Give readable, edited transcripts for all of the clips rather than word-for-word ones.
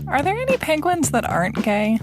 Are there any penguins that aren't gay?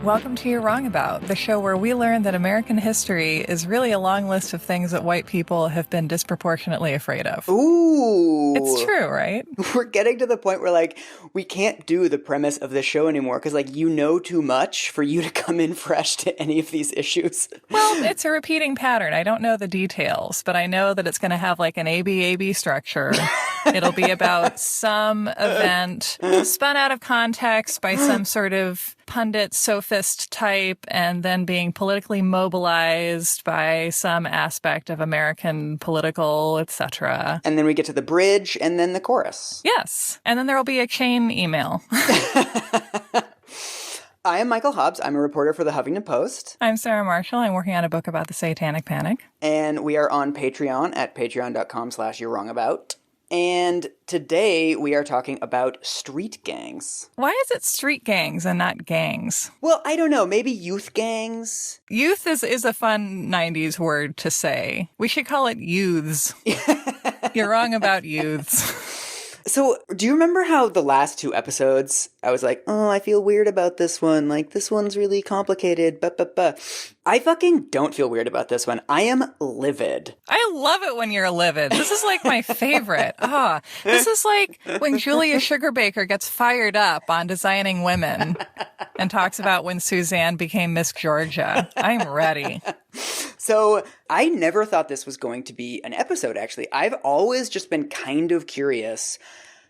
Welcome to You're Wrong About, the show where we learn that American history is really a long list of things that white people have been disproportionately afraid of. Ooh. It's true, right? We're getting to the point where, like, we can't do the premise of the show anymore because, like, you know too much for you to come in fresh to any of these issues. Well, it's a repeating pattern. I don't know the details, but I know that it's going to have, like, an ABAB structure. It'll be about some event spun out of context by some sort of pundit sophist type and then being politically mobilized by some aspect of American political, etc. And then we get to the bridge and then the chorus. Yes. And then there will be a chain email. I am Michael Hobbs. I'm a reporter for the Huffington Post. I'm Sarah Marshall. I'm working on a book about the Satanic Panic. And we are on Patreon at patreon.com/you'rewrongabout. And today we are talking about street gangs. Why is it street gangs and not gangs? Well, I don't know. Maybe youth gangs? Youth is a fun 90s word to say. We should call it youths. You're wrong about youths. So, do you remember how the last two episodes, I was like, oh, I feel weird about this one. Like, this one's really complicated. I fucking don't feel weird about this one. I am livid. I love it when you're livid. This is like my favorite. This is like when Julia Sugarbaker gets fired up on designing women and talks about when Suzanne became Miss Georgia. I'm ready. So, I never thought this was going to be an episode, actually. I've always just been kind of curious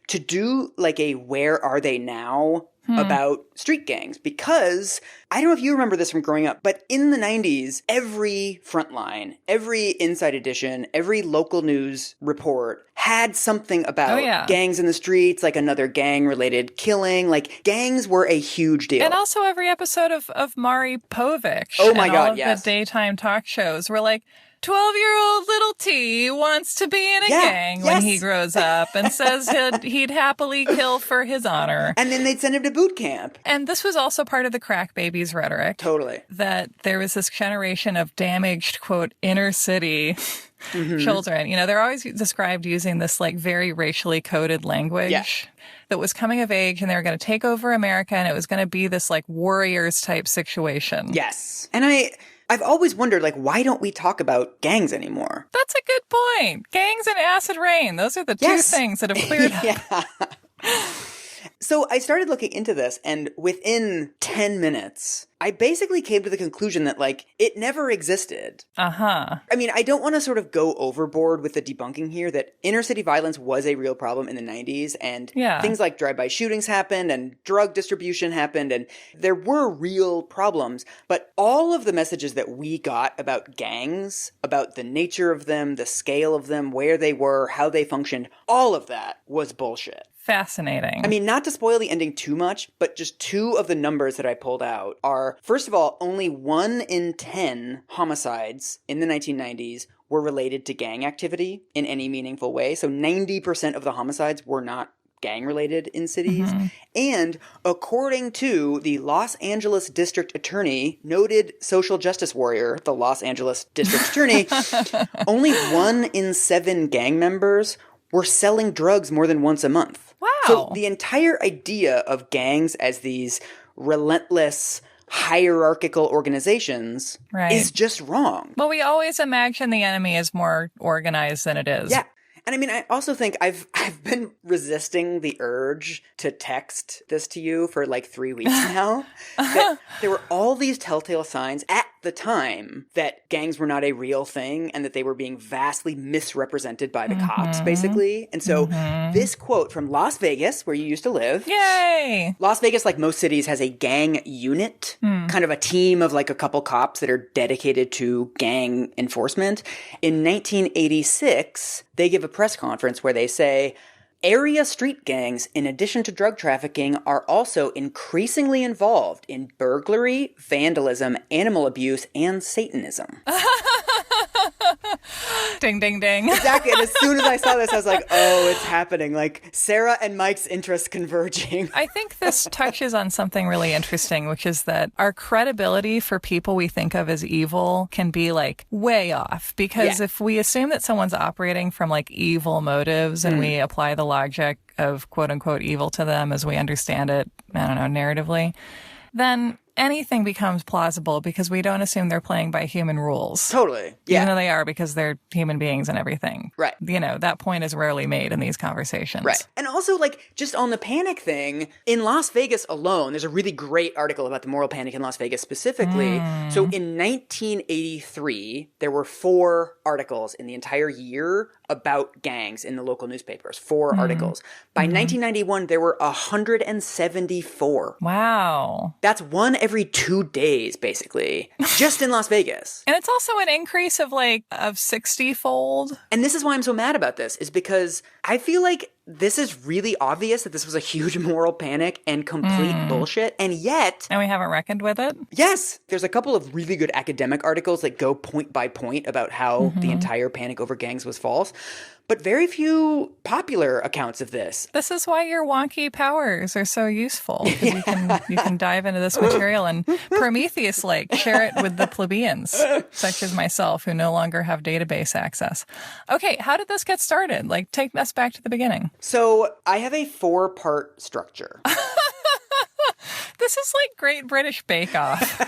to do like a Where Are They Now about street gangs, because I don't know if you remember this from growing up, but in the 90s, every Frontline, every Inside Edition, every local news report had something about gangs in the streets, like another gang-related killing. Like, gangs were a huge deal. And also every episode of Maury Povich. Oh my and God, all of yes. the daytime talk shows were like, 12-year-old little T wants to be in a gang when he grows up and says he'd happily kill for his honor. And then they'd send him to boot camp. And this was also part of the crack babies rhetoric. Totally. That there was this generation of damaged, quote, inner city children. You know, they're always described using this like very racially coded language. That was coming of age and they were going to take over America and it was going to be this like warriors type situation. Yes. And I've always wondered, like, why don't we talk about gangs anymore? That's a good point. Gangs and acid rain. Those are the two things that have cleared up. So I started looking into this, and within 10 minutes, I basically came to the conclusion that, like, it never existed. I mean, I don't want to sort of go overboard with the debunking here that inner city violence was a real problem in the 90s, and things like drive-by shootings happened, and drug distribution happened, and there were real problems. But all of the messages that we got about gangs, about the nature of them, the scale of them, where they were, how they functioned, all of that was bullshit. Fascinating. I mean, not to spoil the ending too much, but just two of the numbers that I pulled out are, first of all, only 1 in 10 homicides in the 1990s were related to gang activity in any meaningful way. So 90% of the homicides were not gang-related in cities. And according to the Los Angeles District Attorney, noted social justice warrior, the Los Angeles District Attorney, only 1 in 7 gang members were selling drugs more than once a month. Wow. So the entire idea of gangs as these relentless, hierarchical organizations is just wrong. Well, we always imagine the enemy is more organized than it is. Yeah. And I mean, I also think I've been resisting the urge to text this to you for like 3 weeks now. That there were all these telltale signs at the time that gangs were not a real thing and that they were being vastly misrepresented by the cops, basically. And so this quote from Las Vegas, where you used to live. Yay! Las Vegas, like most cities, has a gang unit, kind of a team of like a couple cops that are dedicated to gang enforcement. In 1986, they give a press conference where they say, area street gangs, in addition to drug trafficking, are also increasingly involved in burglary, vandalism, animal abuse, and Satanism. Ding, ding, ding. Exactly. And as soon as I saw this, I was like, oh, it's happening. Like Sarah and Mike's interests converging. I think this touches on something really interesting, which is that our credibility for people we think of as evil can be like way off. Because if we assume that someone's operating from like evil motives and we apply the logic of quote unquote evil to them as we understand it, I don't know, narratively, then anything becomes plausible because we don't assume they're playing by human rules. Totally. Yeah. Even though they are, because they're human beings and everything. Right. You know, that point is rarely made in these conversations. Right. And also, like, just on the panic thing, in Las Vegas alone, there's a really great article about the moral panic in Las Vegas specifically. So in 1983, there were 4 articles in the entire year about gangs in the local newspapers. 4 articles. By 1991, there were 174. Wow. That's one every 2 days, basically, just in Las Vegas. And it's also an increase of 60-fold. And this is why I'm so mad about this, is because I feel like this is really obvious that this was a huge moral panic and complete bullshit. And yet... And we haven't reckoned with it? Yes. There's a couple of really good academic articles that go point by point about how the entire panic over gangs was false. But very few popular accounts of this. This is why your wonky powers are so useful. You can dive into this material and Prometheus-like share it with the plebeians, such as myself, who no longer have database access. Okay, how did this get started? Take us back to the beginning. So I have a 4-part structure. This is like Great British Bake Off.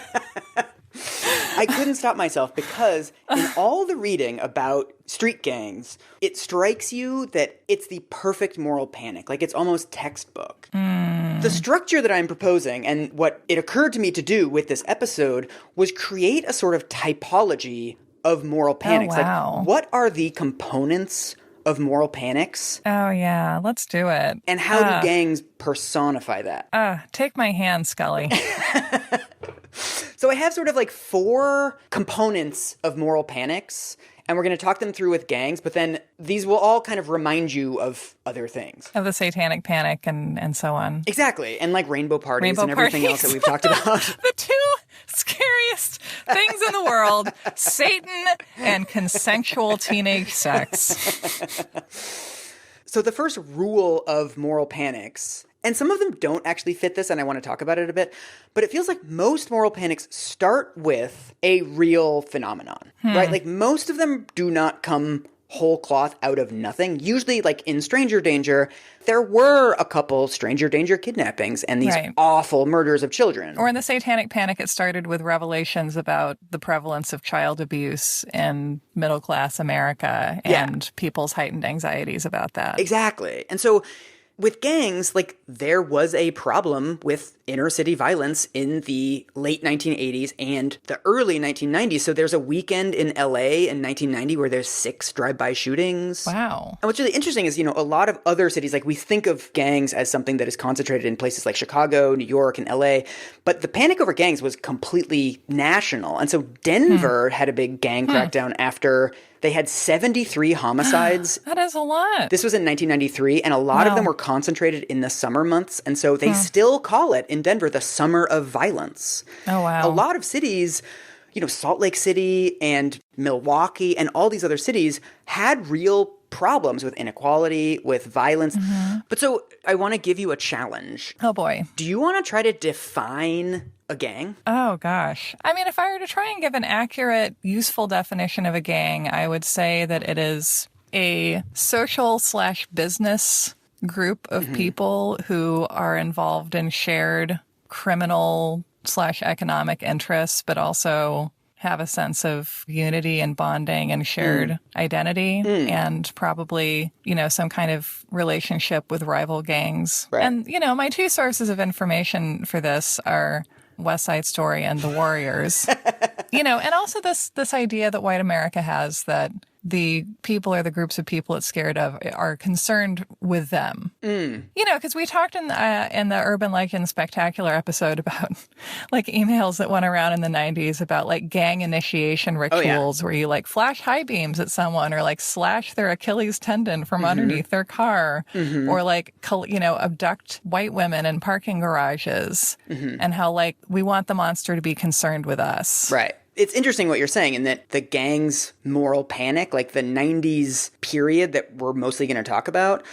I couldn't stop myself because in all the reading about street gangs, it strikes you that it's the perfect moral panic. Like it's almost textbook. The structure that I'm proposing and what it occurred to me to do with this episode was create a sort of typology of moral panics. Oh, wow. Like what are the components of moral panics? Oh, yeah. Let's do it. And how do gangs personify that? Take my hand, Scully. So I have sort of 4 components of moral panics, and we're going to talk them through with gangs, but then these will all kind of remind you of other things. Of the satanic panic and so on. Exactly. And rainbow parties and everything else that we've talked about. The 2 scariest things in the world, Satan and consensual teenage sex. So the first rule of moral panics, and some of them don't actually fit this, and I want to talk about it a bit, but it feels like most moral panics start with a real phenomenon, right? Most of them do not come whole cloth out of nothing. Usually, in Stranger Danger, there were a couple Stranger Danger kidnappings and these awful murders of children. Or in the Satanic Panic, it started with revelations about the prevalence of child abuse in middle-class America and people's heightened anxieties about that. Exactly. And so with gangs, there was a problem with inner city violence in the late 1980s and the early 1990s. So there's a weekend in LA in 1990 where there's 6 drive-by shootings. Wow. And what's really interesting is, a lot of other cities, we think of gangs as something that is concentrated in places like Chicago, New York, and LA. But the panic over gangs was completely national. And so Denver had a big gang crackdown after they had 73 homicides. That is a lot. This was in 1993, and a lot of them were concentrated in the summer months. And so they still call it in Denver the summer of violence. Oh, wow. A lot of cities, Salt Lake City and Milwaukee and all these other cities had real problems with inequality, with violence. But so I want to give you a challenge. Oh, boy. Do you want to try to define a gang? Oh, gosh. I mean, if I were to try and give an accurate, useful definition of a gang, I would say that it is a social/business group of people who are involved in shared criminal/economic interests, but also have a sense of unity and bonding and shared identity and probably, some kind of relationship with rival gangs. Right. And, my 2 sources of information for this are West Side Story and The Warriors. And also this idea that white America has that the people or the groups of people it's scared of are concerned with them. Because we talked in the Urban Legend Spectacular episode about emails that went around in the 90s about gang initiation rituals where you flash high beams at someone or slash their Achilles tendon from underneath their car or abduct white women in parking garages and how we want the monster to be concerned with us. Right. It's interesting what you're saying in that the gang's moral panic, like the 90s period that we're mostly going to talk about,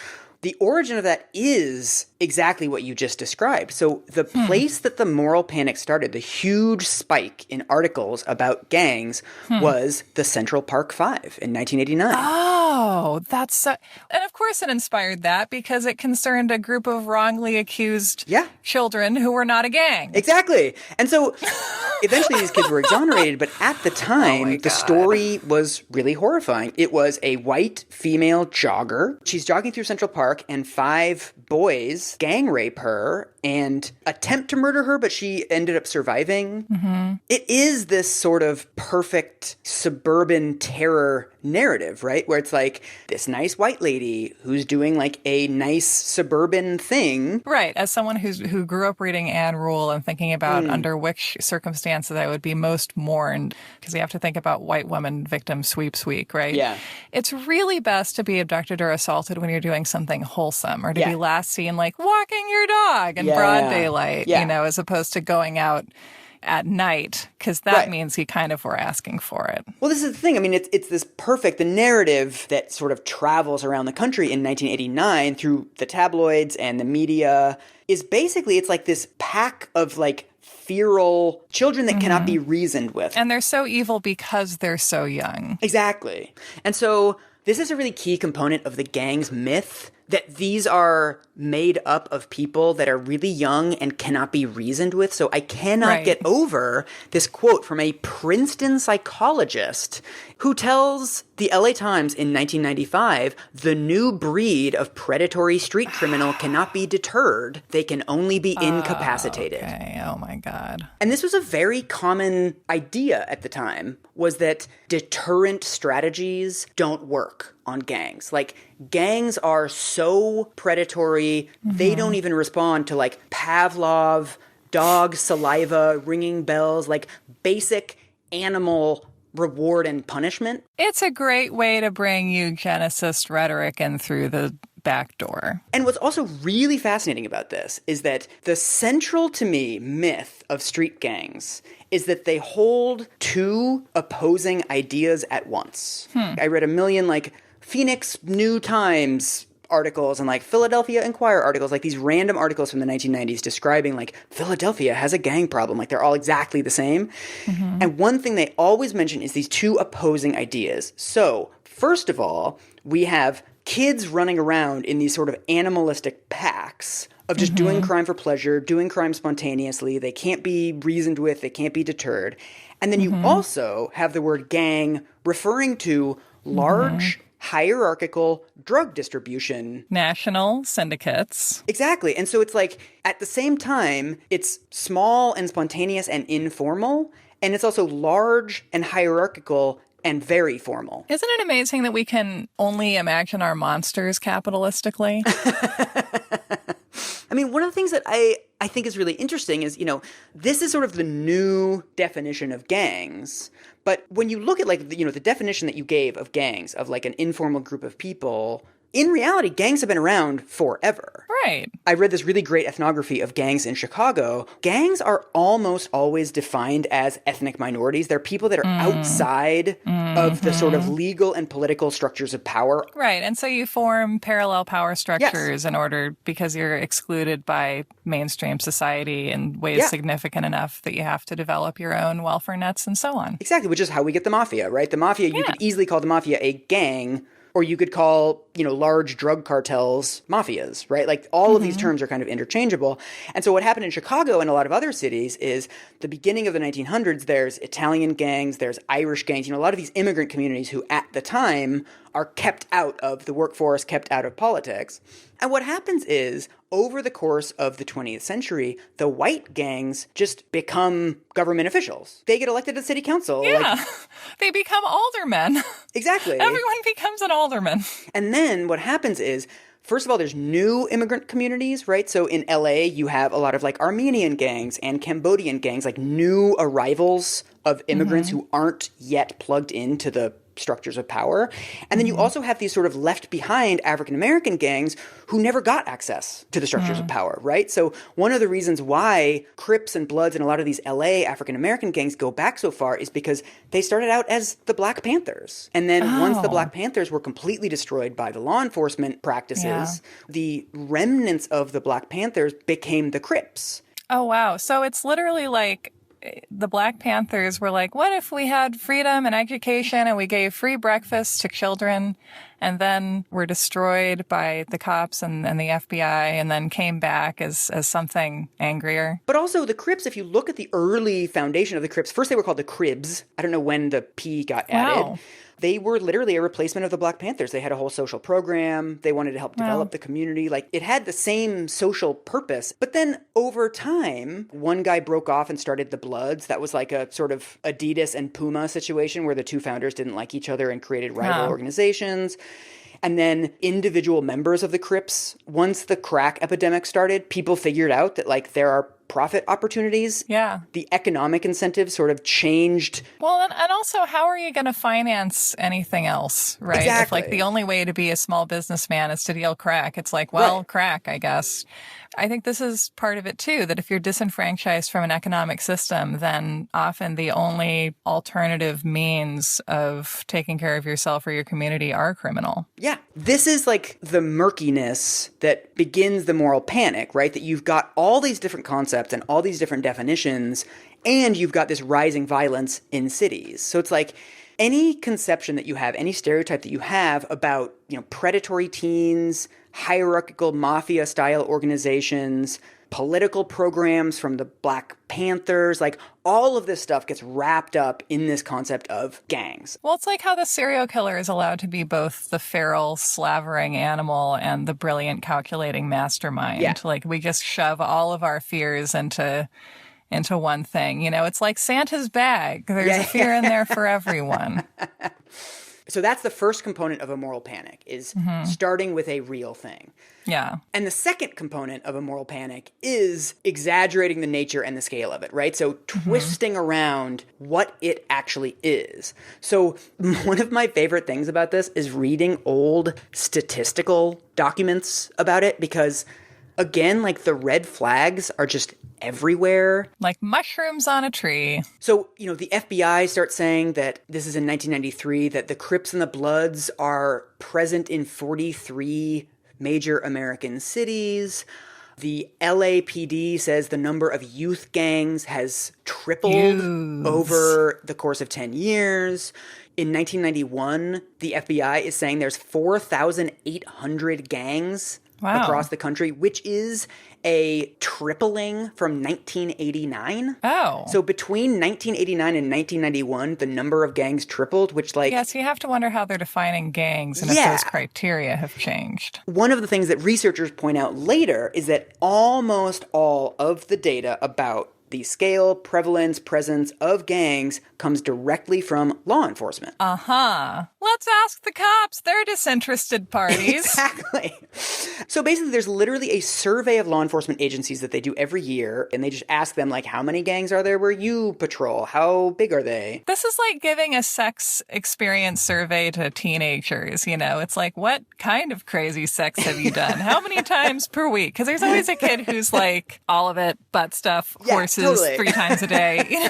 the origin of that is exactly what you just described. So the place that the moral panic started, the huge spike in articles about gangs, was the Central Park Five in 1989. Oh, that's so... And of course it inspired that because it concerned a group of wrongly accused children who were not a gang. Exactly. And so eventually these kids were exonerated, but at the time, the story was really horrifying. It was a white female jogger. She's jogging through Central Park, and 5 boys gang rape her and attempt to murder her, but she ended up surviving. Mm-hmm. It is this sort of perfect suburban terror narrative, right? Where it's like this nice white lady who's doing like a nice suburban thing. Right. As someone who grew up reading Anne Rule and thinking about under which circumstances I would be most mourned, because you have to think about white woman victim sweeps week, right? Yeah. It's really best to be abducted or assaulted when you're doing something wholesome, or to be last seen like walking your dog in broad daylight, you know, as opposed to going out at night, because that means he kind of were asking for it. Well, this is the thing. I mean, it's this the narrative that sort of travels around the country in 1989 through the tabloids and the media is basically, it's like this pack of like feral children that cannot be reasoned with. And they're so evil because they're so young. Exactly. And so this is a really key component of the gang's myth, that these are made up of people that are really young and cannot be reasoned with. So I cannot get over this quote from a Princeton psychologist who tells the LA Times in 1995, the new breed of predatory street criminal cannot be deterred. They can only be incapacitated. Okay. Oh my God. And this was a very common idea at the time, was that deterrent strategies don't work on gangs. Like, gangs are so predatory, they don't even respond to like Pavlov, dog saliva, ringing bells, like basic animal reward and punishment. It's a great way to bring eugenicist rhetoric in through the back door. And what's also really fascinating about this is that the central, to me, myth of street gangs is that they hold 2 opposing ideas at once. I read a million like Phoenix New Times articles and like Philadelphia Inquirer articles, like these random articles from the 1990s describing like Philadelphia has a gang problem. Like they're all exactly the same. And one thing they always mention is these 2 opposing ideas. So first of all, we have kids running around in these sort of animalistic packs of just doing crime for pleasure, doing crime spontaneously. They can't be reasoned with. They can't be deterred. And then you also have the word gang referring to large hierarchical drug distribution. National syndicates. Exactly. And so it's like, at the same time, it's small and spontaneous and informal, and it's also large and hierarchical and very formal. Isn't it amazing that we can only imagine our monsters capitalistically? I mean, one of the things that I think is really interesting is, you know, this is sort of the new definition of gangs. But when you look at, like, you know, the definition that you gave of gangs, of like an informal group of people, in reality, gangs have been around forever. Right. I read this really great ethnography of gangs in Chicago. Gangs are almost always defined as ethnic minorities. They're people that are outside of the sort of legal and political structures of power. Right. And so you form parallel power structures in order, because you're excluded by mainstream society in ways significant enough that you have to develop your own welfare nets and so on. Exactly, which is how we get the mafia, right? The mafia, you could easily call the mafia a gang, or you could call, you know, large drug cartels mafias, right? Like all of these terms are kind of interchangeable. And so what happened in Chicago and a lot of other cities is the beginning of the 1900s, there's Italian gangs, there's Irish gangs, you know, a lot of these immigrant communities who at the time are kept out of the workforce, kept out of politics. And what happens is, over the course of the 20th century, the white gangs just become government officials. They get elected to the city council. Yeah, like, they become aldermen. Exactly. Everyone becomes an alderman. And then what happens is, first of all, there's new immigrant communities, right? So in LA, you have a lot of like Armenian gangs and Cambodian gangs, like new arrivals of immigrants who aren't yet plugged into the structures of power. And then you also have these sort of left behind African-American gangs who never got access to the structures of power, right? So one of the reasons why Crips and Bloods and a lot of these LA African-American gangs go back so far is because they started out as the Black Panthers. And then once the Black Panthers were completely destroyed by the law enforcement practices, the remnants of the Black Panthers became the Crips. Oh, wow. So it's literally like the Black Panthers were like, what if we had freedom and education and we gave free breakfast to children, and then were destroyed by the cops and the FBI, and then came back as something angrier? But also the Crips, if you look at the early foundation of the Crips, first they were called the Cribs. I don't know when the P got added. They were literally a replacement of the Black Panthers. They had a whole social program. They wanted to help develop the community. Like, it had the same social purpose. But then over time, one guy broke off and started the Bloods. That was like a sort of Adidas and Puma situation where the two founders didn't like each other and created rival organizations. And then individual members of the Crips, once the crack epidemic started, people figured out that, like, there are profit opportunities. Yeah. The economic incentives sort of changed. Well, and also, how are you going to finance anything else, right? Exactly. If, like, the only way to be a small businessman is to deal crack, it's like, well, crack, I guess. I think this is part of it, too, that if you're disenfranchised from an economic system, then often the only alternative means of taking care of yourself or your community are criminal. Yeah. This is like the murkiness that begins the moral panic, right? That you've got all these different concepts and all these different definitions, and you've got this rising violence in cities. So it's like any conception that you have, any stereotype that you have about, predatory teens, hierarchical mafia-style organizations, political programs from the Black Panthers, like all of this stuff gets wrapped up in this concept of gangs. Well, it's like how the serial killer is allowed to be both the feral, slavering animal and the brilliant, calculating mastermind. Yeah. Like, we just shove all of our fears into one thing. It's like Santa's bag. There's a fear in there for everyone. So that's the first component of a moral panic, is starting with a real thing. Yeah. And the second component of a moral panic is exaggerating the nature and the scale of it, right? So twisting around what it actually is. So one of my favorite things about this is reading old statistical documents about it, because again, like, the red flags are just everywhere. Like mushrooms on a tree. So, the FBI starts saying that, this is in 1993, that the Crips and the Bloods are present in 43 major American cities. The LAPD says the number of youth gangs has tripled over the course of 10 years. In 1991, the FBI is saying there's 4,800 gangs across the country, which is a tripling from 1989. Oh. So between 1989 and 1991, the number of gangs tripled, which, like... Yeah, so you have to wonder how they're defining gangs and if those criteria have changed. One of the things that researchers point out later is that almost all of the data about the scale, prevalence, presence of gangs comes directly from law enforcement. Let's ask the cops. They're disinterested parties. Exactly. So basically, there's literally a survey of law enforcement agencies that they do every year, and they just ask them, like, how many gangs are there where you patrol? How big are they? This is like giving a sex experience survey to teenagers, It's like, what kind of crazy sex have you done? How many times per week? Because there's always a kid who's like, all of it, butt stuff, horses, totally. 3 times a day.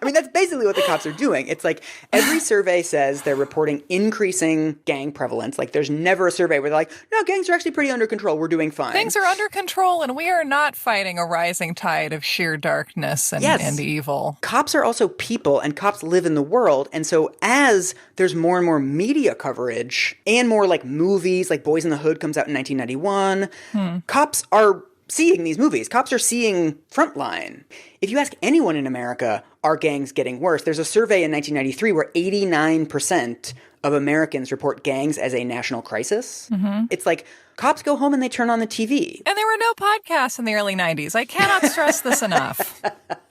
I mean, that's basically what the cops are doing. It's like every survey says they're reporting increasing gang prevalence. Like, there's never a survey where they're like, no, gangs are actually pretty under control. We're doing fine. Things are under control, and we are not fighting a rising tide of sheer darkness and evil. Cops are also people, and cops live in the world. And so as there's more and more media coverage and more, like, movies, like Boys in the Hood comes out in 1991, cops are seeing these movies. Cops are seeing Frontline. If you ask anyone in America, are gangs getting worse? There's a survey in 1993 where 89% of Americans report gangs as a national crisis. It's like, cops go home and they turn on the TV. And there were no podcasts in the early 90s. I cannot stress this enough.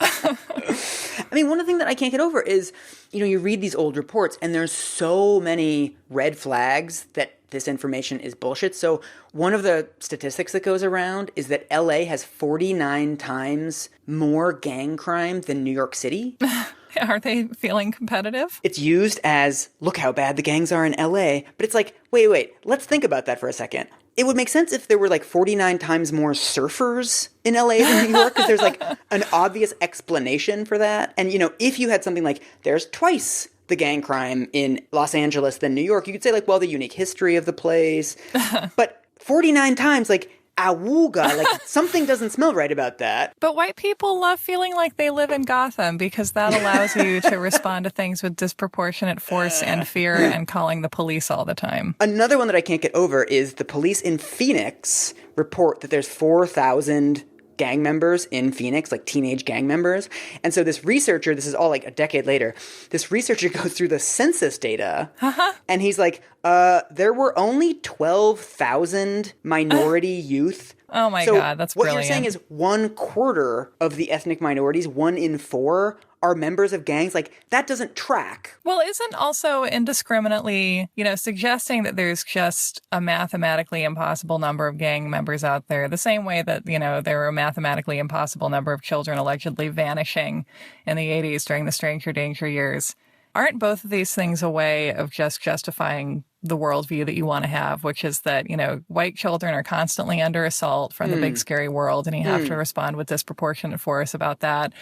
I mean, one of the things that I can't get over is, you read these old reports and there's so many red flags that this information is bullshit. So one of the statistics that goes around is that LA has 49 times more gang crime than New York City. Are they feeling competitive? It's used as, look how bad the gangs are in LA. But it's like, wait, let's think about that for a second. It would make sense if there were like 49 times more surfers in LA than New York, because there's like an obvious explanation for that. And, if you had something like there's twice the gang crime in Los Angeles than New York, you could say like, well, the unique history of the place. But 49 times, like, awooga, like something doesn't smell right about that. But white people love feeling like they live in Gotham because that allows you to respond to things with disproportionate force and fear and calling the police all the time. Another one that I can't get over is the police in Phoenix report that there's 4,000 gang members in Phoenix, like teenage gang members. And so this researcher, this is all like a decade later, this researcher goes through the census data and he's like, there were only 12,000 minority youth. Oh my God, that's brilliant. What you're saying is 1/4 of the ethnic minorities, 1 in 4, are members of gangs. Like, that doesn't track. Well, isn't also indiscriminately, suggesting that there's just a mathematically impossible number of gang members out there, the same way that, there were a mathematically impossible number of children allegedly vanishing in the 80s during the Stranger Danger years. Aren't both of these things a way of just justifying the worldview that you want to have, which is that, white children are constantly under assault from the big scary world and you have to respond with disproportionate force about that.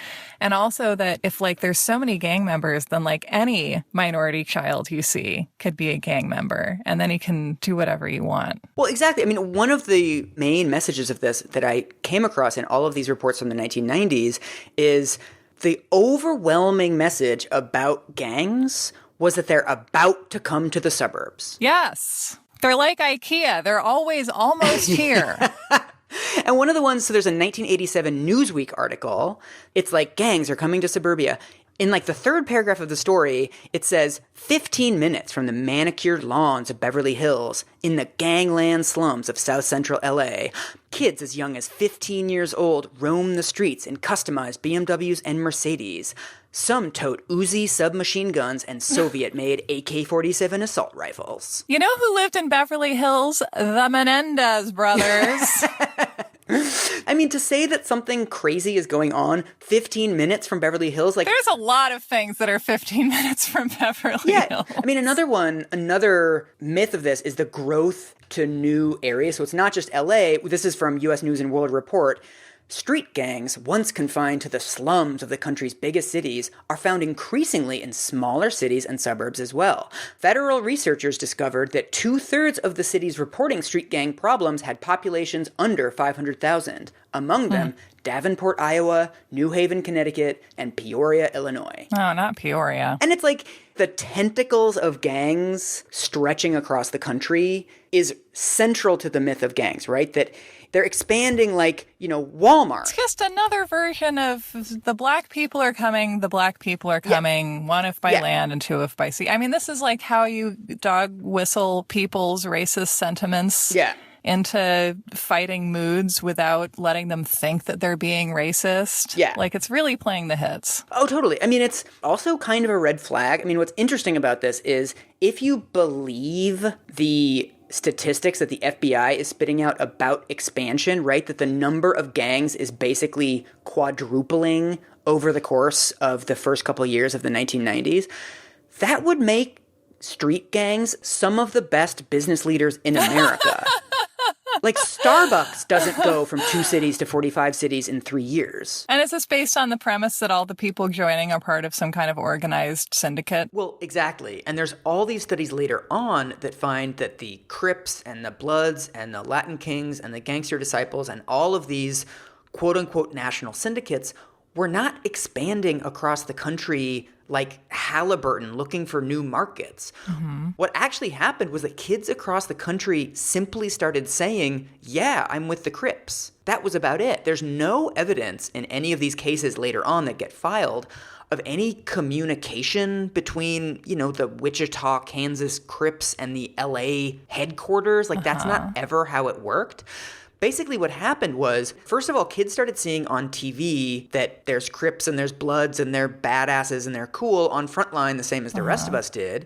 And also that if there's so many gang members, then any minority child you see could be a gang member and then you can do whatever you want. Well, exactly. I mean, one of the main messages of this that I came across in all of these reports from the 1990s is the overwhelming message about gangs was that they're about to come to the suburbs. Yes. They're like IKEA. They're always almost here. And one of the ones, so there's a 1987 Newsweek article. It's like, gangs are coming to suburbia. In the third paragraph of the story, it says 15 minutes from the manicured lawns of Beverly Hills in the gangland slums of South Central LA, kids as young as 15 years old roam the streets in customized BMWs and Mercedes. Some tote Uzi submachine guns and Soviet-made AK-47 assault rifles. You know who lived in Beverly Hills? The Menendez brothers. I mean, to say that something crazy is going on 15 minutes from Beverly Hills, there's a lot of things that are 15 minutes from Beverly Hills. I mean, another myth of this is the growth to new areas. So it's not just LA. This is from U.S. News and World Report. Street gangs, once confined to the slums of the country's biggest cities, are found increasingly in smaller cities and suburbs as well. Federal researchers discovered that 2/3 of the cities reporting street gang problems had populations under 500,000. Among them, Davenport, Iowa, New Haven, Connecticut, and Peoria, Illinois. Oh, not Peoria. And it's like the tentacles of gangs stretching across the country is central to the myth of gangs, right? That they're expanding like, Walmart. It's just another version of the black people are coming, one if by land and two if by sea. I mean, this is like how you dog whistle people's racist sentiments into fighting moods without letting them think that they're being racist. Yeah. It's really playing the hits. Oh, totally. I mean, it's also kind of a red flag. I mean, what's interesting about this is if you believe the statistics that the FBI is spitting out about expansion, right? That the number of gangs is basically quadrupling over the course of the first couple of years of the 1990s. That would make street gangs some of the best business leaders in America. Starbucks doesn't go from 2 cities to 45 cities in 3 years. And is this based on the premise that all the people joining are part of some kind of organized syndicate? Well, exactly. And there's all these studies later on that find that the Crips and the Bloods and the Latin Kings and the Gangster Disciples and all of these quote-unquote national syndicates were not expanding across the country like Halliburton looking for new markets. Mm-hmm. What actually happened was that kids across the country simply started saying, yeah, I'm with the Crips. That was about it. There's no evidence in any of these cases later on that get filed of any communication between, the Wichita, Kansas Crips and the LA headquarters. That's not ever how it worked. Basically what happened was, first of all, kids started seeing on TV that there's Crips and there's Bloods and they're badasses and they're cool on Frontline the same as the rest of us did.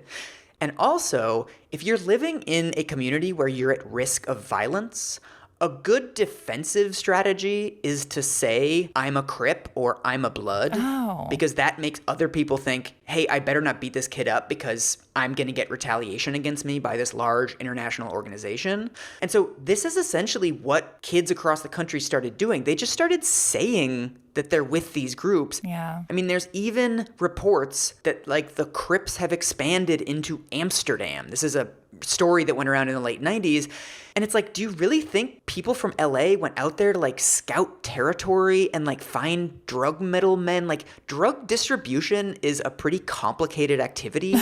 And also, if you're living in a community where you're at risk of violence, A good defensive strategy is to say, I'm a Crip or I'm a Blood, because that makes other people think, hey, I better not beat this kid up because I'm going to get retaliation against me by this large international organization. And so this is essentially what kids across the country started doing. They just started saying that they're with these groups. Yeah. I mean, there's even reports that, like, the Crips have expanded into Amsterdam. This is a story that went around in the late 90s. And it's like, do you really think people from LA went out there to, like, scout territory and, like, find drug middlemen? Like, drug distribution is a pretty complicated activity.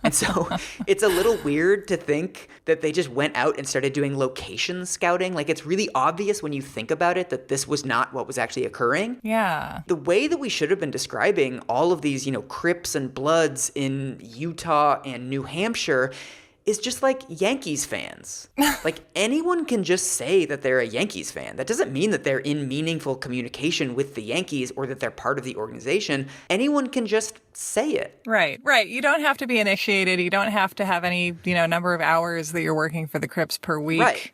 And so it's a little weird to think that they just went out and started doing location scouting. Like, it's really obvious when you think about it that this was not what was actually occurring. Yeah. The way that we should have been describing all of these, Crips and Bloods in Utah and New Hampshire is just like Yankees fans. Like, anyone can just say that they're a Yankees fan. That doesn't mean that they're in meaningful communication with the Yankees or that they're part of the organization. Anyone can just say it. Right. You don't have to be initiated. You don't have to have any, number of hours that you're working for the Crips per week. Right.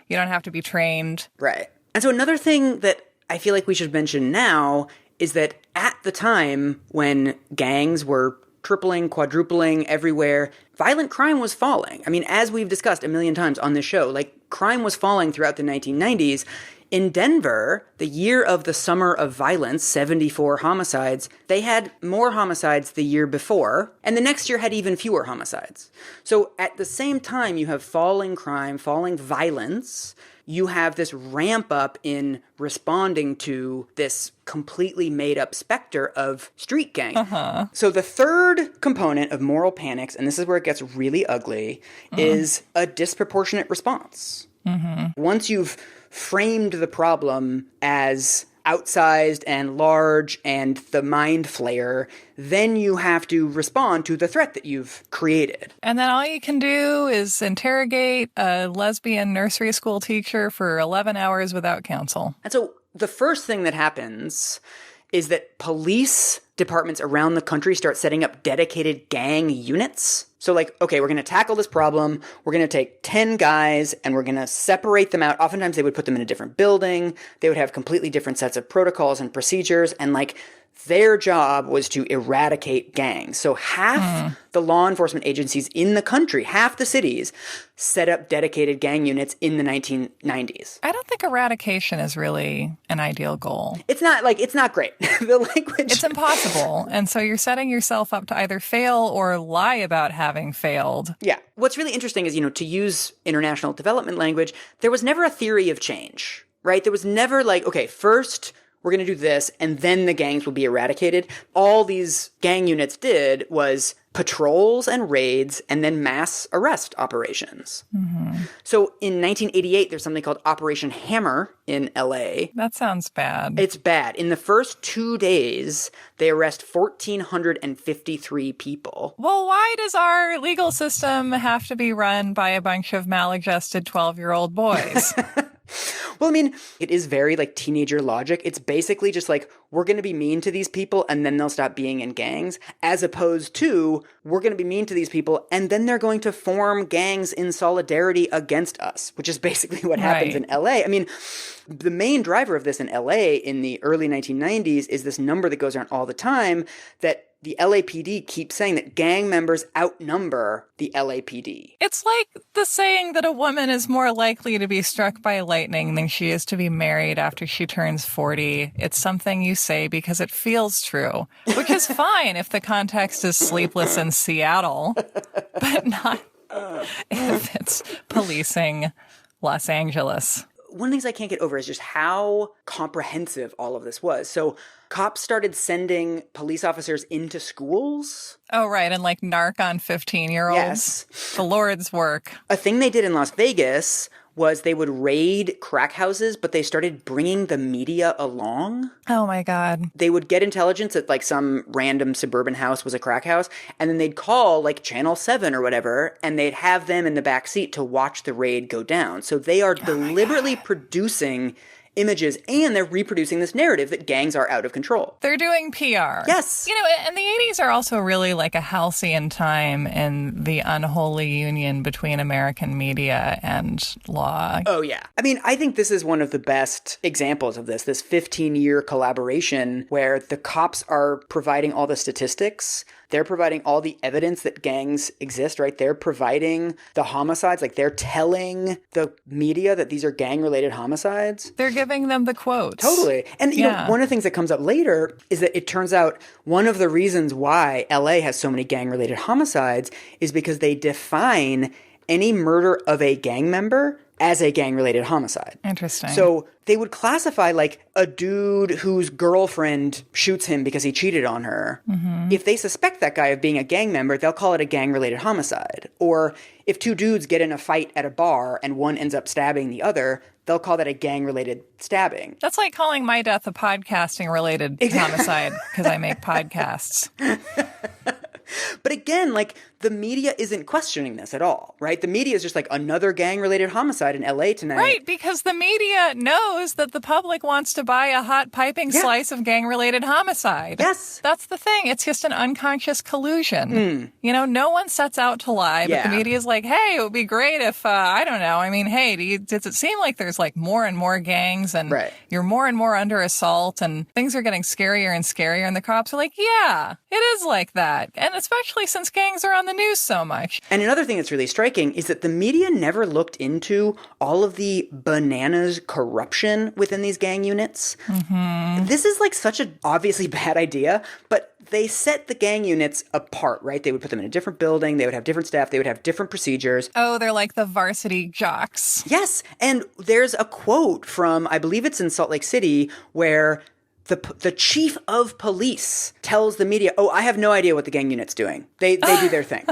You don't have to be trained. Right. And so another thing that I feel like we should mention now is that at the time when gangs were tripling, quadrupling everywhere, violent crime was falling. I mean, as we've discussed a million times on this show, like, crime was falling throughout the 1990s. In Denver, the year of the summer of violence, 74 homicides, they had more homicides the year before, and the next year had even fewer homicides. So at the same time, you have falling crime, falling violence. You have this ramp up in responding to this completely made up specter of street gangs. So the third component of moral panics, and this is where it gets really ugly, is a disproportionate response. Once you've framed the problem as outsized and large and the mind flayer, then you have to respond to the threat that you've created. And then all you can do is interrogate a lesbian nursery school teacher for 11 hours without counsel. And so the first thing that happens is that police departments around the country start setting up dedicated gang units. So, like, okay, we're going to tackle this problem. We're going to take 10 guys and we're going to separate them out. Oftentimes they would put them in a different building. They would have completely different sets of protocols and procedures. And, like, their job was to eradicate gangs. So half the law enforcement agencies in the country, half the cities, set up dedicated gang units in the 1990s. I don't think eradication is really an ideal goal. It's not great. The language. It's impossible. And so you're setting yourself up to either fail or lie about having failed. Yeah. What's really interesting is, to use international development language, there was never a theory of change, right? There was never like, okay, first we're going to do this, and then the gangs will be eradicated. All these gang units did was patrols and raids, and then mass arrest operations. So in 1988, there's something called Operation Hammer in LA. That sounds bad. It's bad. In the first 2 days, they arrest 1,453 people. Well, why does our legal system have to be run by a bunch of maladjusted 12-year-old boys? Well, I mean, it is very, like, teenager logic. It's basically just like, we're going to be mean to these people and then they'll stop being in gangs, as opposed to, we're going to be mean to these people and then they're going to form gangs in solidarity against us, which is basically what happens in LA. I mean, the main driver of this in LA in the early 1990s is this number that goes around all the time that the LAPD keeps saying that gang members outnumber the LAPD. It's like the saying that a woman is more likely to be struck by lightning than she is to be married after she turns 40. It's something you say because it feels true, which is fine if the context is Sleepless in Seattle, but not if it's policing Los Angeles. One of the things I can't get over is just how comprehensive all of this was. So cops started sending police officers into schools. Oh, right. And like narc on 15-year-olds. Yes. The Lord's work. A thing they did in Las Vegas was they would raid crack houses, but they started bringing the media along. Oh, my God. They would get intelligence that, like, some random suburban house was a crack house, and then they'd call, like, Channel 7 or whatever, and they'd have them in the back seat to watch the raid go down. So they are deliberately producing images, and they're reproducing this narrative that gangs are out of control. They're doing PR. Yes. And the 80s are also really like a halcyon time in the unholy union between American media and law. Oh, yeah. I mean, I think this is one of the best examples of this 15-year collaboration where the cops are providing all the statistics. They're providing all the evidence that gangs exist, right? They're providing the homicides. Like, they're telling the media that these are gang-related homicides. They're giving them the quotes. Totally. And, you know, one of the things that comes up later is that it turns out one of the reasons why LA has so many gang-related homicides is because they define any murder of a gang member as a gang-related homicide. Interesting. So they would classify, like, a dude whose girlfriend shoots him because he cheated on her. Mm-hmm. If they suspect that guy of being a gang member, they'll call it a gang-related homicide. Or if two dudes get in a fight at a bar and one ends up stabbing the other, they'll call that a gang-related stabbing. That's like calling my death a podcasting-related homicide because I make podcasts. But again, like, the media isn't questioning this at all, right? The media is just like another gang-related homicide in LA tonight. Right, because the media knows that the public wants to buy a hot piping slice of gang-related homicide. Yes. That's the thing. It's just an unconscious collusion. You know, no one sets out to lie, but the media is like, hey, it would be great if, I don't know, I mean, hey, does it seem like there's like more and more gangs and you're more and more under assault and things are getting scarier and scarier, and the cops are like, yeah, it is like that. And especially since gangs are on the news so much. And another thing that's really striking is that the media never looked into all of the bananas corruption within these gang units. Mm-hmm. This is like such an obviously bad idea, but they set the gang units apart, right? They would put them in a different building. They would have different staff. They would have different procedures. Oh, they're like the varsity jocks. Yes. And there's a quote from, I believe it's in Salt Lake City, where the chief of police tells the media, oh, I have no idea what the gang unit's doing. They do their thing.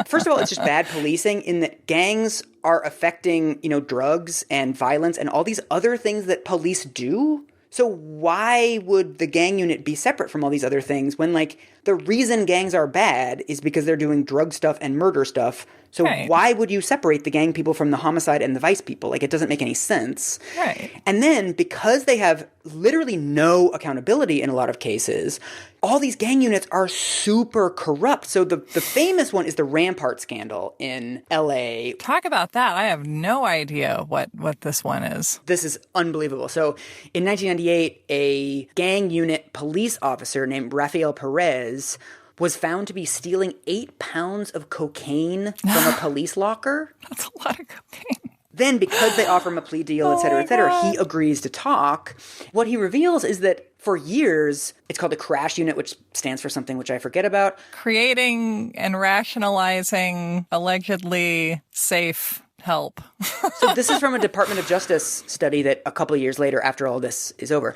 First of all, it's just bad policing in that gangs are affecting, you know, drugs and violence and all these other things that police do. So why would the gang unit be separate from all these other things when, like, the reason gangs are bad is because they're doing drug stuff and murder stuff. So why would you separate the gang people from the homicide and the vice people? Like, it doesn't make any sense. Right. And then, because they have literally no accountability in a lot of cases, all these gang units are super corrupt. So the famous one is the Rampart scandal in LA. Talk about that. I have no idea what this one is. This is unbelievable. So in 1998, a gang unit police officer named Rafael Perez was found to be stealing 8 pounds of cocaine from a police locker. That's a lot of cocaine. Then, because they offer him a plea deal, et cetera, he agrees to talk. What he reveals is that for years, it's called the crash unit, which stands for something which I forget about. Creating and rationalizing allegedly safe help. So this is from a Department of Justice study that a couple of years later, after all this is over,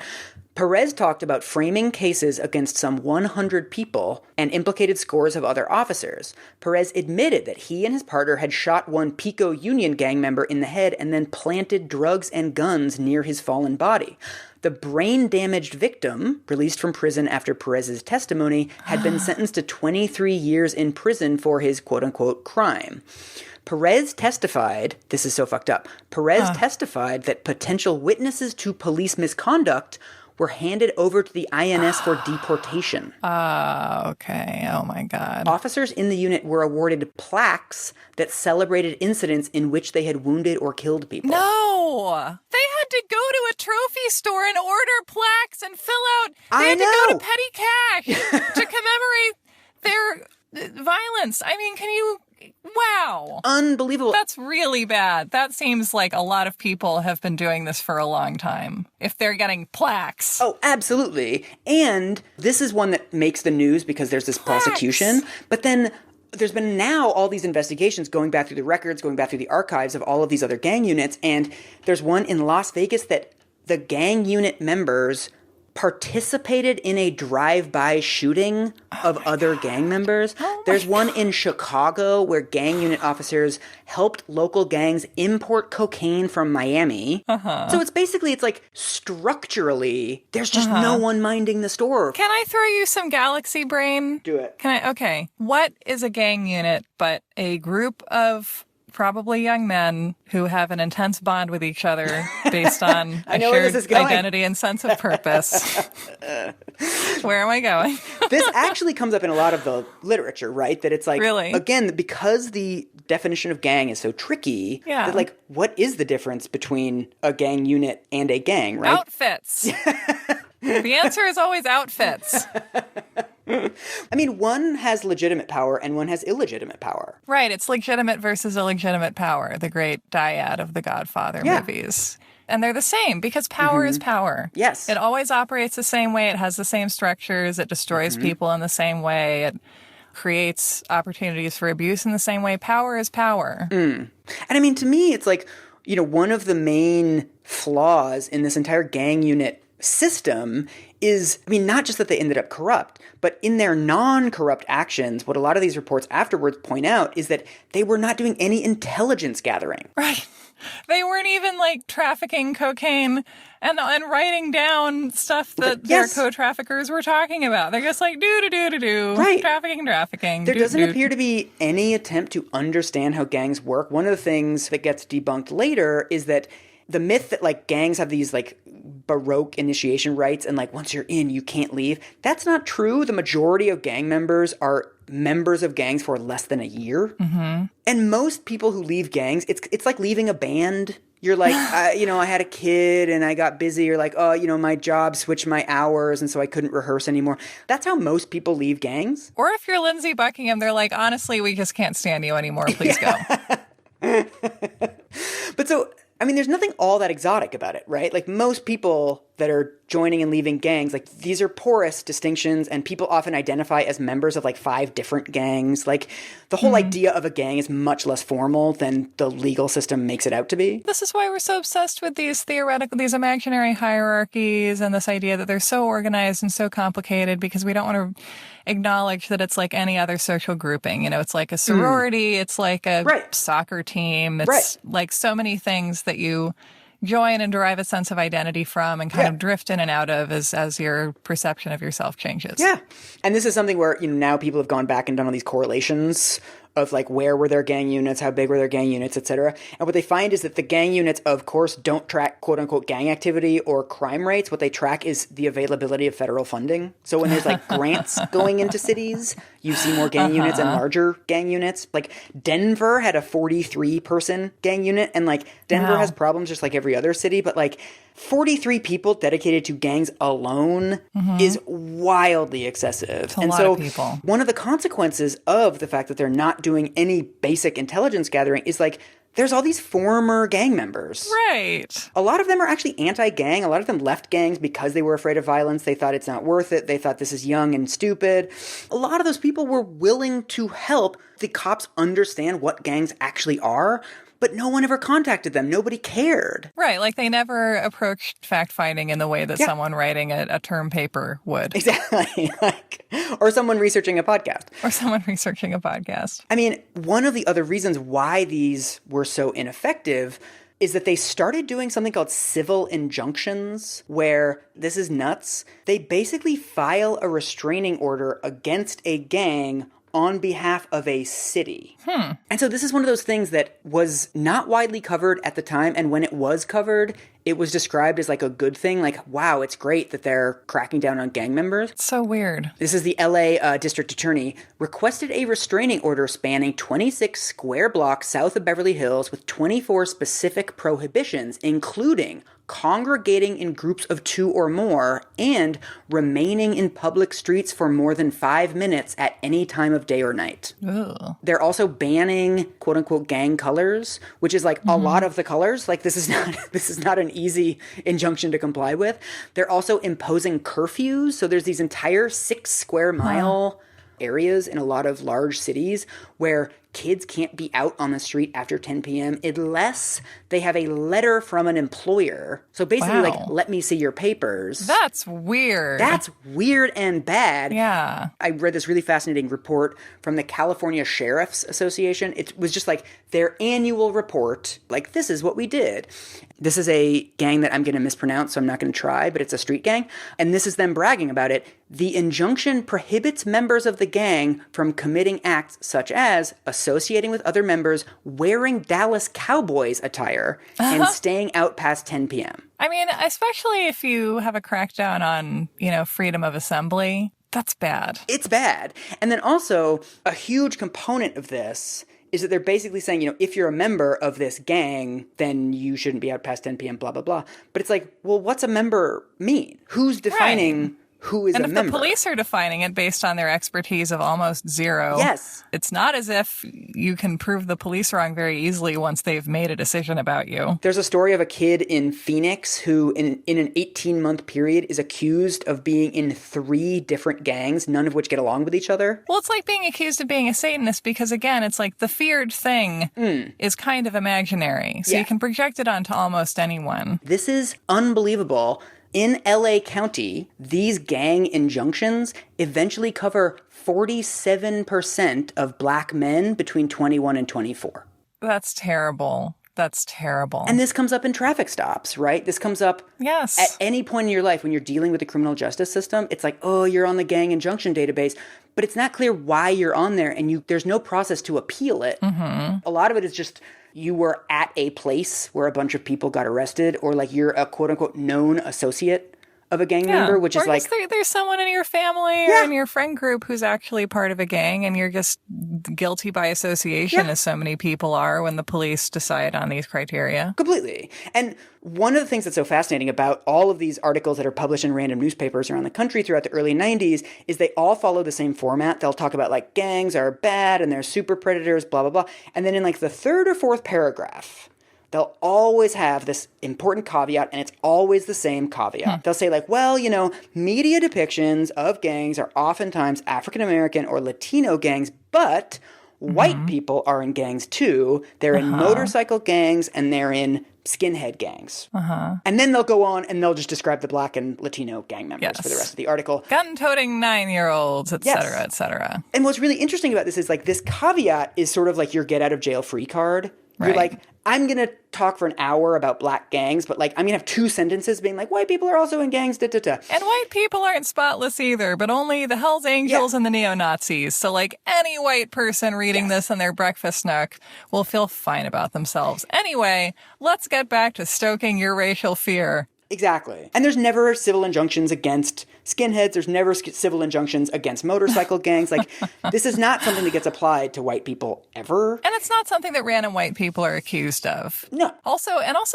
Perez talked about framing cases against some 100 people and implicated scores of other officers. Perez admitted that he and his partner had shot one Pico Union gang member in the head and then planted drugs and guns near his fallen body. The brain-damaged victim, released from prison after Perez's testimony, had been sentenced to 23 years in prison for his quote-unquote crime. Perez testified, this is so fucked up, Perez testified that potential witnesses to police misconduct were handed over to the INS for deportation. Okay. Oh, my God. Officers in the unit were awarded plaques that celebrated incidents in which they had wounded or killed people. No! They had to go to a trophy store and order plaques and fill out... They had to go to petty cash to commemorate their violence. I mean, can you... Wow. Unbelievable. That's really bad. That seems like a lot of people have been doing this for a long time, if they're getting plaques. Oh, absolutely. And this is one that makes the news because there's this prosecution. But then there's been now all these investigations going back through the records, going back through the archives of all of these other gang units. And there's one in Las Vegas that the gang unit members participated in a drive-by shooting of other gang members. There's one in Chicago where gang unit officers helped local gangs import cocaine from Miami. So it's like structurally, there's just no one minding the store. Can I throw you some galaxy brain? Do it. Okay. What is a gang unit but a group of probably young men who have an intense bond with each other based on I a know where shared this is going. identity and sense of purpose. Where am I going? This actually comes up in a lot of the literature, right? That it's like, Really? Again, because the definition of gang is so tricky, Yeah. that like, what is the difference between a gang unit and a gang, right? Outfits. The answer is always outfits. I mean, one has legitimate power and one has illegitimate power. Right. It's legitimate versus illegitimate power, the great dyad of the Godfather movies. And they're the same because power is power. Yes. It always operates the same way. It has the same structures. It destroys people in the same way. It creates opportunities for abuse in the same way. Power is power. And I mean, to me, it's like, one of the main flaws in this entire gang unit system is, I mean, not just that they ended up corrupt, but in their non-corrupt actions, what a lot of these reports afterwards point out is that they were not doing any intelligence gathering. Right. They weren't even like trafficking cocaine and writing down stuff that their co-traffickers were talking about. They're just like, do. Right. Trafficking. There doesn't appear to be any attempt to understand how gangs work. One of the things that gets debunked later is that the myth that like gangs have these like Baroque initiation rites and like once you're in, you can't leave. That's not true. The majority of gang members are members of gangs for less than a year. Mm-hmm. And most people who leave gangs, it's like leaving a band. You're like, I had a kid and I got busy. You're like, my job switched my hours and so I couldn't rehearse anymore. That's how most people leave gangs. Or if you're Lindsey Buckingham, they're like, honestly, we just can't stand you anymore. Please go. But so, I mean, there's nothing all that exotic about it, right? Like most people that are joining and leaving gangs, like these are porous distinctions and people often identify as members of like 5 different gangs. Like the whole idea of a gang is much less formal than the legal system makes it out to be. This is why we're so obsessed with these these imaginary hierarchies and this idea that they're so organized and so complicated because we don't want to acknowledge that it's like any other social grouping. It's like a sorority, it's like a soccer team, it's like so many things that you join and derive a sense of identity from and kind of drift in and out of as your perception of yourself changes. Yeah. And this is something where, now people have gone back and done all these correlations of like where were their gang units, how big were their gang units, etc. And what they find is that the gang units, of course, don't track quote unquote gang activity or crime rates. What they track is the availability of federal funding. So when there's like grants going into cities, you see more gang units and larger gang units. Like Denver had a 43-person gang unit, and like Denver has problems just like every other city, but like 43 people dedicated to gangs alone is wildly excessive. It's a lot of people. One of the consequences of the fact that they're not doing any basic intelligence gathering is like there's all these former gang members. Right. A lot of them are actually anti-gang. A lot of them left gangs because they were afraid of violence. They thought it's not worth it. They thought this is young and stupid. A lot of those people were willing to help the cops understand what gangs actually are, but no one ever contacted them. Nobody cared. Right. Like they never approached fact-finding in the way that someone writing a term paper would. Exactly. Or someone researching a podcast. I mean, one of the other reasons why these were so ineffective is that they started doing something called civil injunctions, where, this is nuts, they basically file a restraining order against a gang on behalf of a city. And so this is one of those things that was not widely covered at the time, and when it was covered, it was described as like a good thing, like, wow, it's great that they're cracking down on gang members. It's so weird. This is the LA district attorney requested a restraining order spanning 26 square blocks south of Beverly Hills with 24 specific prohibitions, including congregating in groups of 2 or more and remaining in public streets for more than 5 minutes at any time of day or night. Ugh. They're also banning quote unquote gang colors, which is like a lot of the colors. Like this is not an easy injunction to comply with. They're also imposing curfews. So there's these entire 6 square mile areas in a lot of large cities where kids can't be out on the street after 10 p.m. unless they have a letter from an employer. So basically, like, let me see your papers. That's weird. That's weird and bad. Yeah. I read this really fascinating report from the California Sheriff's Association. It was just like their annual report, like, this is what we did. This is a gang that I'm going to mispronounce, so I'm not going to try, but it's a street gang. And this is them bragging about it. The injunction prohibits members of the gang from committing acts such as assault, associating with other members, wearing Dallas Cowboys attire, and staying out past 10 p.m. I mean, especially if you have a crackdown on, freedom of assembly, that's bad. It's bad. And then also, a huge component of this is that they're basically saying, if you're a member of this gang, then you shouldn't be out past 10 p.m., blah, blah, blah. But it's like, well, what's a member mean? Who's defining who is a member? And if the police are defining it based on their expertise of almost zero, yes, it's not as if you can prove the police wrong very easily once they've made a decision about you. There's a story of a kid in Phoenix who, in an 18-month period, is accused of being in 3 different gangs, none of which get along with each other. Well, it's like being accused of being a Satanist because, again, it's like the feared thing is kind of imaginary. So you can project it onto almost anyone. This is unbelievable. In LA County, these gang injunctions eventually cover 47% of black men between 21 and 24. That's terrible. That's terrible. And this comes up in traffic stops, right? This comes up at any point in your life when you're dealing with the criminal justice system. It's like, oh, you're on the gang injunction database, but it's not clear why you're on there, and there's no process to appeal it. A lot of it is just you were at a place where a bunch of people got arrested, or like you're a quote-unquote known associate of a gang member, which is like... there's someone in your family or in your friend group who's actually part of a gang, and you're just guilty by association, as so many people are when the police decide on these criteria. Completely. And one of the things that's so fascinating about all of these articles that are published in random newspapers around the country throughout the early 90s is they all follow the same format. They'll talk about like gangs are bad and they're super predators, blah, blah, blah. And then in like the 3rd or 4th paragraph, they'll always have this important caveat, and it's always the same caveat. They'll say like, well, media depictions of gangs are oftentimes African-American or Latino gangs, but white people are in gangs too. They're in motorcycle gangs, and they're in skinhead gangs. And then they'll go on and they'll just describe the black and Latino gang members for the rest of the article. Gun-toting 9-year-olds, et cetera, et cetera. And what's really interesting about this is like this caveat is sort of like your get-out-of-jail-free card. You're like, I'm going to talk for an hour about black gangs, but like I'm going to have 2 sentences being like, white people are also in gangs, da-da-da. And white people aren't spotless either, but only the Hells Angels and the neo-Nazis. So like any white person reading this in their breakfast nook will feel fine about themselves. Anyway, let's get back to stoking your racial fear. Exactly. And there's never civil injunctions against skinheads. There's never civil injunctions against motorcycle gangs. Like, this is not something that gets applied to white people ever. And it's not something that random white people are accused of. No. Also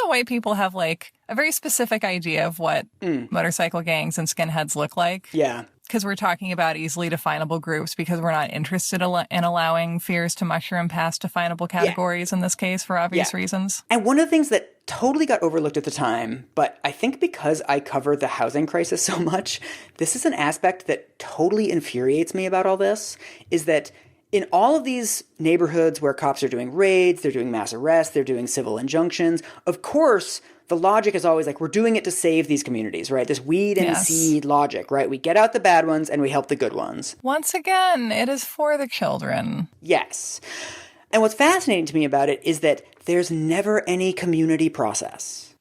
white people have, like, a very specific idea of what motorcycle gangs and skinheads look like. Yeah. Because we're talking about easily definable groups, because we're not interested in allowing fears to mushroom past definable categories in this case for obvious reasons. And one of the things that totally got overlooked at the time, but I think because I cover the housing crisis so much, this is an aspect that totally infuriates me about all this, is that in all of these neighborhoods where cops are doing raids, they're doing mass arrests, they're doing civil injunctions, of course, the logic is always like, we're doing it to save these communities, right? This weed and seed logic, right? We get out the bad ones and we help the good ones. Once again, it is for the children. Yes. And what's fascinating to me about it is that there's never any community process.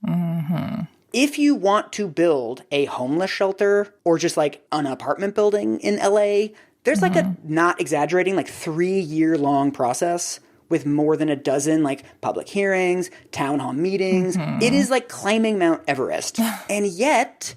If you want to build a homeless shelter or just like an apartment building in LA, there's like a, not exaggerating, like 3-year-long process with more than a dozen like public hearings, town hall meetings. It is like climbing Mount Everest. And yet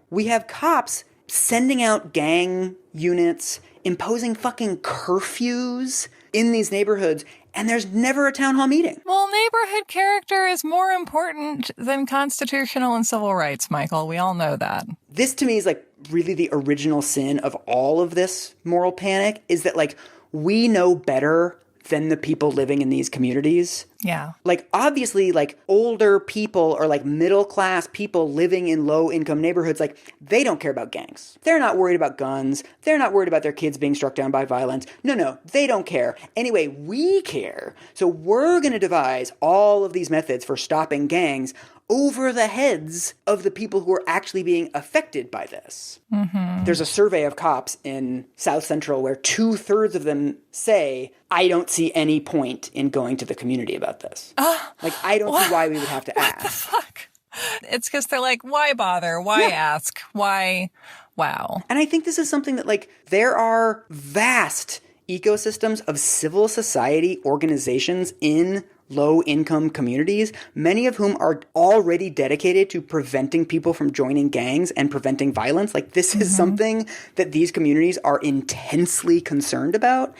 we have cops sending out gang units, imposing fucking curfews in these neighborhoods, and there's never a town hall meeting. Well, neighborhood character is more important than constitutional and civil rights, Michael. We all know that. This to me is like really the original sin of all of this moral panic, is that like we know better than the people living in these communities. Yeah. Like, obviously, like, older people or, like, middle-class people living in low-income neighborhoods, like, they don't care about gangs. They're not worried about guns. They're not worried about their kids being struck down by violence. No, they don't care. Anyway, we care. So we're going to devise all of these methods for stopping gangs over the heads of the people who are actually being affected by this. There's a survey of cops in South Central where 2/3 of them say, I don't see any point in going to the community about this. Like, I don't see why we would have to ask. What the fuck? It's because they're like, why bother? Why ask? Why? Wow. And I think this is something that, like, there are vast ecosystems of civil society organizations in low-income communities, many of whom are already dedicated to preventing people from joining gangs and preventing violence. Like, this is something that these communities are intensely concerned about.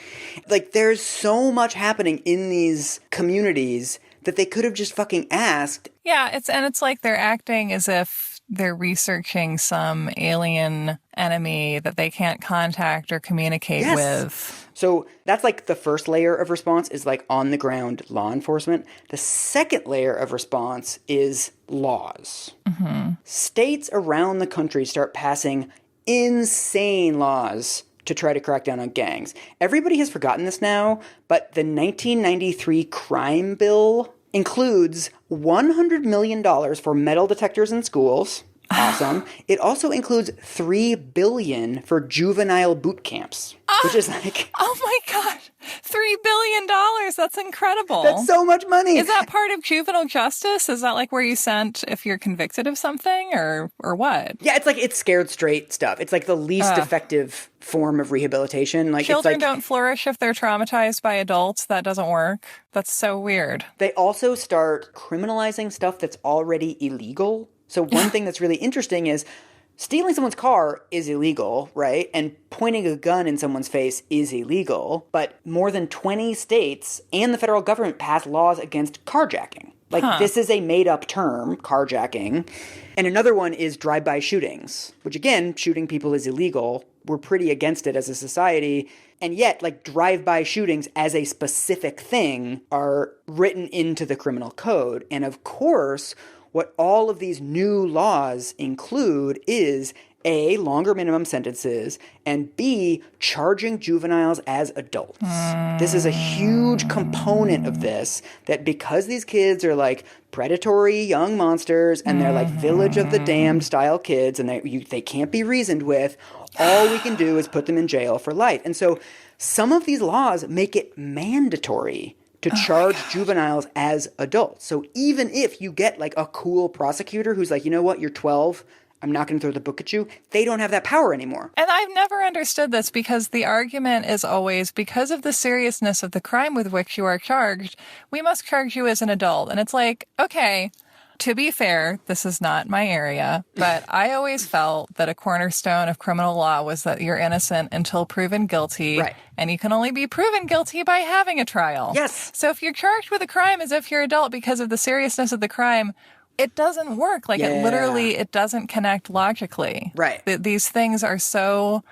Like, there's so much happening in these communities that they could have just fucking asked. Yeah, it's like they're acting as if they're researching some alien enemy that they can't contact or communicate with. So that's like the first layer of response is like on the ground law enforcement. The second layer of response is laws. States around the country start passing insane laws to try to crack down on gangs. Everybody has forgotten this now, but the 1993 crime bill includes $100 million for metal detectors in schools. Awesome. It also includes $3 billion for juvenile boot camps, which is like... Oh my God. $3 billion. That's incredible. That's so much money. Is that part of juvenile justice? Is that like where you sent if you're convicted of something or what? Yeah, it's scared straight stuff. It's like the least effective form of rehabilitation. Like, children it's like, don't flourish if they're traumatized by adults. That doesn't work. That's so weird. They also start criminalizing stuff that's already illegal. So one thing that's really interesting is stealing someone's car is illegal, right? And pointing a gun in someone's face is illegal. But more than 20 states and the federal government passed laws against carjacking. Like, this is a made-up term, carjacking. And another one is drive-by shootings, which, again, shooting people is illegal. We're pretty against it as a society. And yet, like, drive-by shootings as a specific thing are written into the criminal code. And, of course, what all of these new laws include is A, longer minimum sentences, and B, charging juveniles as adults. This is a huge component of this, that because these kids are like predatory young monsters and they're like Village of the Damned style kids and they can't be reasoned with, all we can do is put them in jail for life. And so some of these laws make it mandatory to charge juveniles as adults. So even if you get like a cool prosecutor who's like, you know what, you're 12, I'm not going to throw the book at you, they don't have that power anymore. And I've never understood this because the argument is always, because of the seriousness of the crime with which you are charged, we must charge you as an adult. And it's like, okay, to be fair, this is not my area, but I always felt that a cornerstone of criminal law was that you're innocent until proven guilty. Right. And you can only be proven guilty by having a trial. Yes. So if you're charged with a crime as if you're adult because of the seriousness of the crime, it doesn't work. Like, it doesn't connect logically. Right. These things are so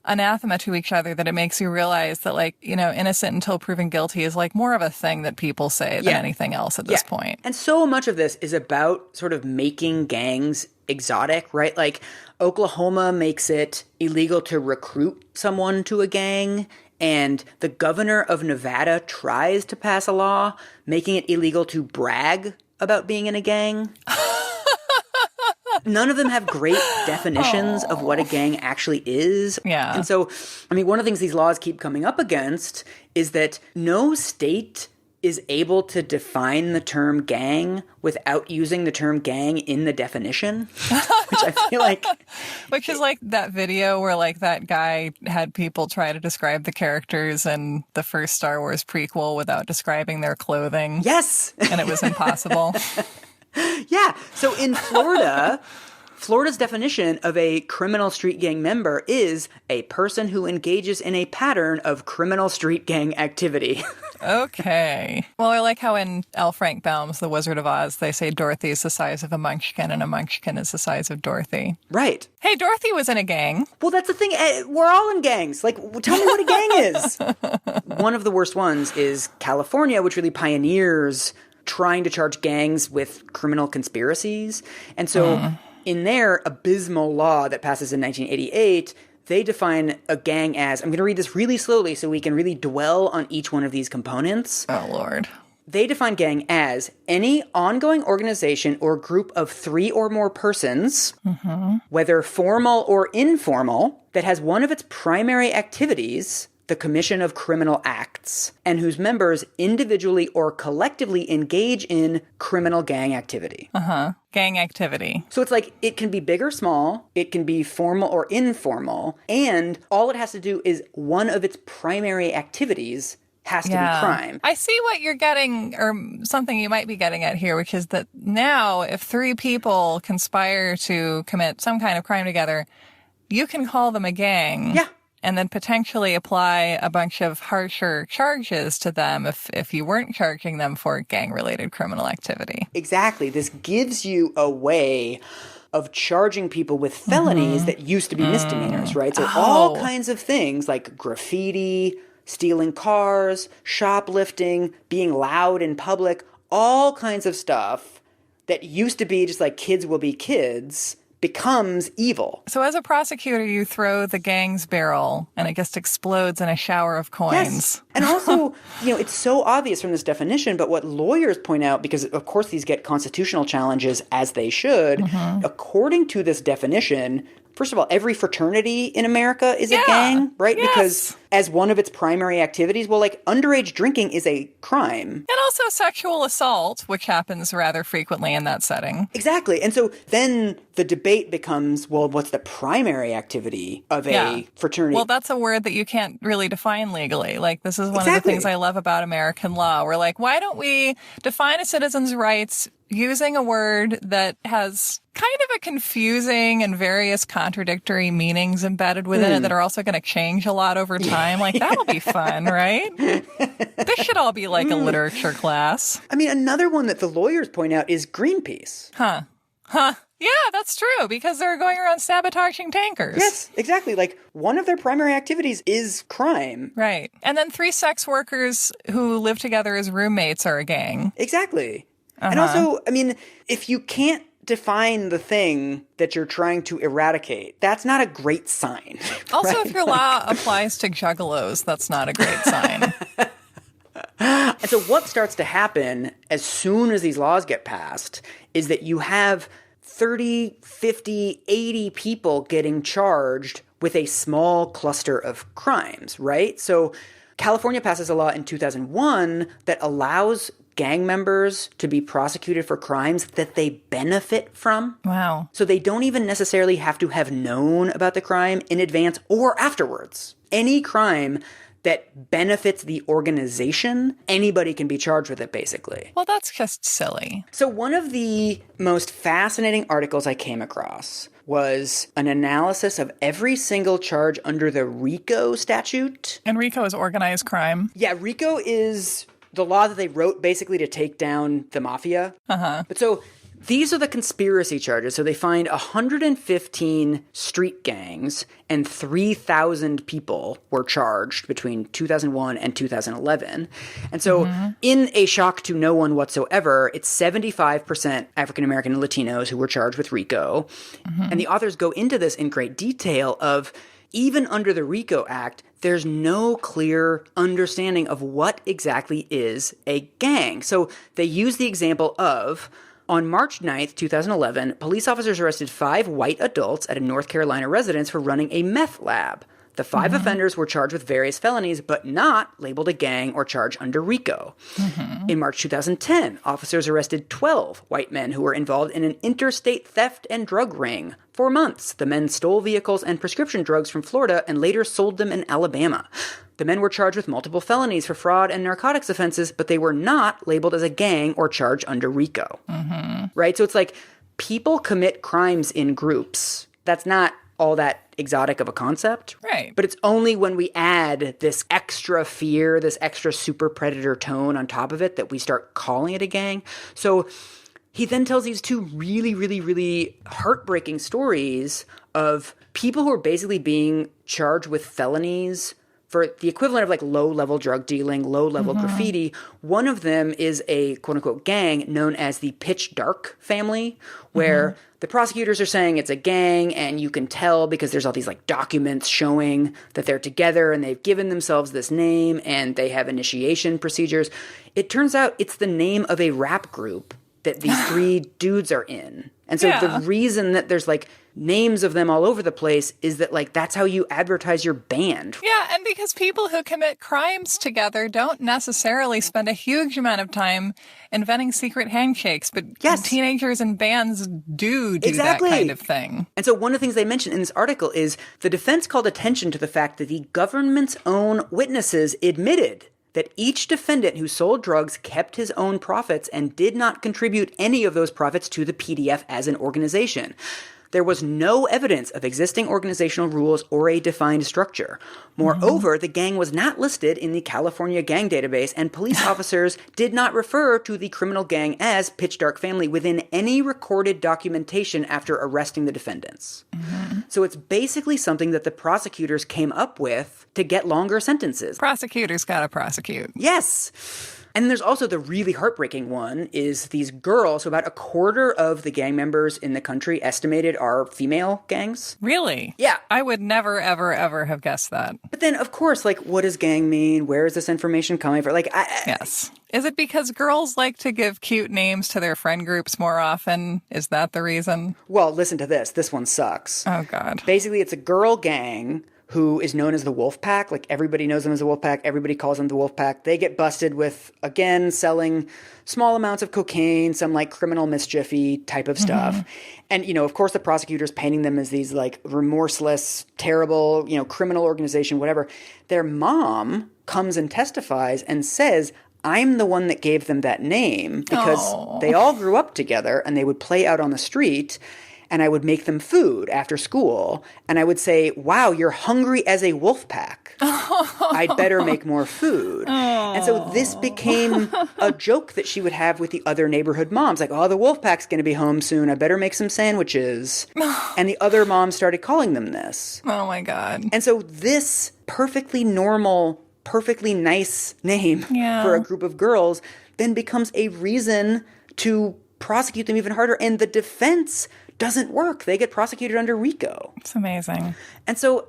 anathema to each other that it makes you realize that, like, you know, innocent until proven guilty is like more of a thing that people say than anything else at this point. And so much of this is about sort of making gangs exotic, right? Like, Oklahoma makes it illegal to recruit someone to a gang, and the governor of Nevada tries to pass a law making it illegal to brag about being in a gang. None of them have great definitions of what a gang actually is. Yeah. And so, I mean, one of the things these laws keep coming up against is that no state is able to define the term gang without using the term gang in the definition, which I feel like... Which is like that video where, like, that guy had people try to describe the characters in the first Star Wars prequel without describing their clothing. Yes! And it was impossible. Yeah. So in Florida, Florida's definition of a criminal street gang member is a person who engages in a pattern of criminal street gang activity. Okay. Well, I like how in L. Frank Baum's The Wizard of Oz, they say Dorothy is the size of a munchkin and a munchkin is the size of Dorothy. Right. Hey, Dorothy was in a gang. Well, that's the thing. We're all in gangs. Like, tell me what a gang is. One of the worst ones is California, which really pioneers trying to charge gangs with criminal conspiracies. And so in their abysmal law that passes in 1988, they define a gang as, I'm going to read this really slowly so we can really dwell on each one of these components. Oh, Lord. They define gang as any ongoing organization or group of 3 or more persons, whether formal or informal, that has one of its primary activities the commission of criminal acts and whose members individually or collectively engage in criminal gang activity. Gang activity. So it's like it can be big or small, it can be formal or informal, and all it has to do is one of its primary activities has to be crime. I see what you're getting, or something you might be getting at here, which is that now if 3 people conspire to commit some kind of crime together, you can call them a gang. Yeah. And then potentially apply a bunch of harsher charges to them if you weren't charging them for gang-related criminal activity. Exactly. This gives you a way of charging people with felonies that used to be misdemeanors, right? So all kinds of things like graffiti, stealing cars, shoplifting, being loud in public, all kinds of stuff that used to be just like kids will be kids becomes evil. So as a prosecutor, you throw the gang's barrel and it just explodes in a shower of coins. Yes. And also, it's so obvious from this definition, but what lawyers point out, because of course these get constitutional challenges as they should, according to this definition, first of all, every fraternity in America is a gang, right? Yes. Because as one of its primary activities, well, like underage drinking is a crime. And also sexual assault, which happens rather frequently in that setting. Exactly. And so then the debate becomes, well, what's the primary activity of a fraternity? Well, that's a word that you can't really define legally. Like, this is one of the things I love about American law. We're like, why don't we define a citizen's rights using a word that has kind of a confusing and various contradictory meanings embedded within it that are also going to change a lot over time? Like, that'll be fun, right? This should all be like a literature class. I mean, another one that the lawyers point out is Greenpeace. Yeah, that's true, because they're going around sabotaging tankers. Yes, exactly. Like, one of their primary activities is crime. Right. And then 3 sex workers who live together as roommates are a gang. Exactly. And also, I mean, if you can't define the thing that you're trying to eradicate, that's not a great sign. Also, right? if your law applies to juggalos, that's not a great sign. And so what starts to happen as soon as these laws get passed is that you have 30, 50, 80 people getting charged with a small cluster of crimes, right? So California passes a law in 2001 that allows gang members to be prosecuted for crimes that they benefit from. Wow. So they don't even necessarily have to have known about the crime in advance or afterwards. Any crime that benefits the organization, anybody can be charged with it, basically. Well, that's just silly. So one of the most fascinating articles I came across was an analysis of every single charge under the RICO statute. And RICO is organized crime. Yeah, RICO is the law that they wrote basically to take down the mafia. But so these are the conspiracy charges. So they find 115 street gangs and 3,000 people were charged between 2001 and 2011. And so in a shock to no one whatsoever, it's 75% African-American and Latinos who were charged with RICO. And the authors go into this in great detail of even under the RICO Act, there's no clear understanding of what exactly is a gang. So they use the example of, on March 9th, 2011, police officers arrested 5 white adults at a North Carolina residence for running a meth lab. The 5 offenders were charged with various felonies, but not labeled a gang or charged under RICO. In March 2010, officers arrested 12 white men who were involved in an interstate theft and drug ring. For months, the men stole vehicles and prescription drugs from Florida and later sold them in Alabama. The men were charged with multiple felonies for fraud and narcotics offenses, but they were not labeled as a gang or charged under RICO. Right? So it's like people commit crimes in groups. That's not all that exotic of a concept. Right. But it's only when we add this extra fear, this extra super predator tone on top of it that we start calling it a gang. So he then tells these 2 really, really, really heartbreaking stories of people who are basically being charged with felonies for the equivalent of like low-level drug dealing, low-level graffiti. One of them is a quote-unquote gang known as the Pitch Dark family, where the prosecutors are saying it's a gang, and you can tell because there's all these like documents showing that they're together and they've given themselves this name and they have initiation procedures. It turns out it's the name of a rap group that these 3 dudes are in. And so the reason that there's like names of them all over the place is that like that's how you advertise your band. Yeah, and because people who commit crimes together don't necessarily spend a huge amount of time inventing secret handshakes, but teenagers and bands do that kind of thing. And so one of the things they mentioned in this article is the defense called attention to the fact that the government's own witnesses admitted that each defendant who sold drugs kept his own profits and did not contribute any of those profits to the PDF as an organization. There was no evidence of existing organizational rules or a defined structure. Moreover, the gang was not listed in the California gang database, and police officers did not refer to the criminal gang as Pitch Dark Family within any recorded documentation after arresting the defendants. So it's basically something that the prosecutors came up with to get longer sentences. Prosecutors gotta prosecute. Yes. And there's also the really heartbreaking one is these girls. So about a quarter of the gang members in the country estimated are female gangs. Really? Yeah. I would never, ever, ever have guessed that. But then, of course, like, what does gang mean? Where is this information coming from? Like, yes. Is it because girls like to give cute names to their friend groups more often? Is that the reason? Well, listen to this. This one sucks. Oh, God. Basically, it's a girl gang who is known as the Wolf Pack. Like, everybody knows them as the Wolf Pack. Everybody calls them the Wolf Pack. They get busted with, again, selling small amounts of cocaine, some, like, criminal mischief-y type of stuff. And, you know, of course, the prosecutors painting them as these, like, remorseless, terrible, you know, criminal organization, whatever. Their mom comes and testifies and says, I'm the one that gave them that name because they all grew up together and they would play out on the street. And I would make them food after school. And I would say, wow, you're hungry as a wolf pack. I'd better make more food. And so this became a joke that she would have with the other neighborhood moms. Like, oh, the wolf pack's going to be home soon. I better make some sandwiches. And the other moms started calling them this. Oh, my God. And so this perfectly normal, perfectly nice name for a group of girls then becomes a reason to prosecute them even harder. And the defense doesn't work. They get prosecuted under RICO. It's amazing. And so,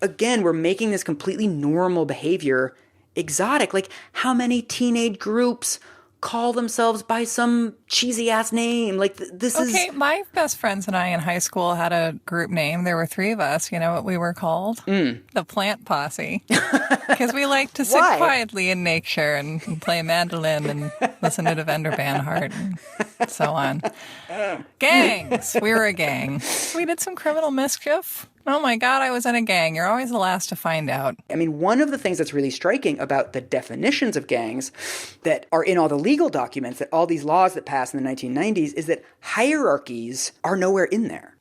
again, we're making this completely normal behavior exotic. Like, how many teenage groups call themselves by some cheesy-ass name? Like, this is... Okay, my best friends and I in high school had a group name. There were three of us. You know what we were called? The Plant Posse. Because we liked to sit quietly in nature and play mandolin and listen to Devendra Banhart and so on. Gangs. We were a gang. We did some criminal mischief. Oh my God, I was in a gang. You're always the last to find out. I mean, one of the things that's really striking about the definitions of gangs that are in all the legal documents, that all these laws that passed in the 1990s, is that hierarchies are nowhere in there,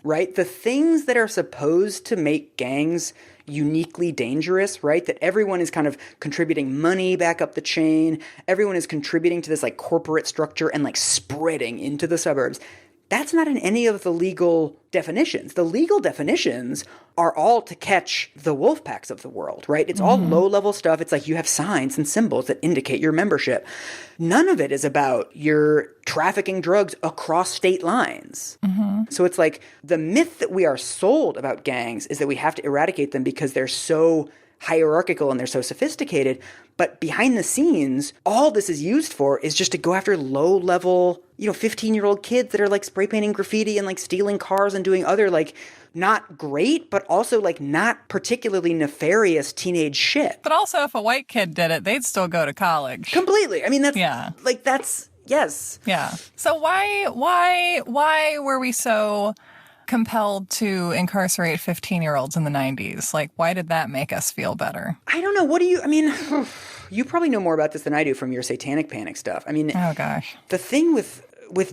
right? The things that are supposed to make gangs uniquely dangerous, right? That everyone is kind of contributing money back up the chain. Everyone is contributing to this like corporate structure and like spreading into the suburbs. That's not in any of the legal definitions. The legal definitions are all to catch the wolf packs of the world, right? It's all low-level stuff. It's like you have signs and symbols that indicate your membership. None of it is about your trafficking drugs across state lines. So it's like the myth that we are sold about gangs is that we have to eradicate them because they're so hierarchical and they're so sophisticated. But behind the scenes, all this is used for is just to go after low-level, 15-year-old kids that are like spray painting graffiti and like stealing cars and doing other like not great, but also like not particularly nefarious teenage shit. But also if a white kid did it, they'd still go to college. Completely. I mean, that's yes. Yeah. So why were we so compelled to incarcerate 15-year-olds in the 90s? Like, why did that make us feel better? I don't know. You probably know more about this than I do from your satanic panic stuff. I mean, oh gosh. The thing with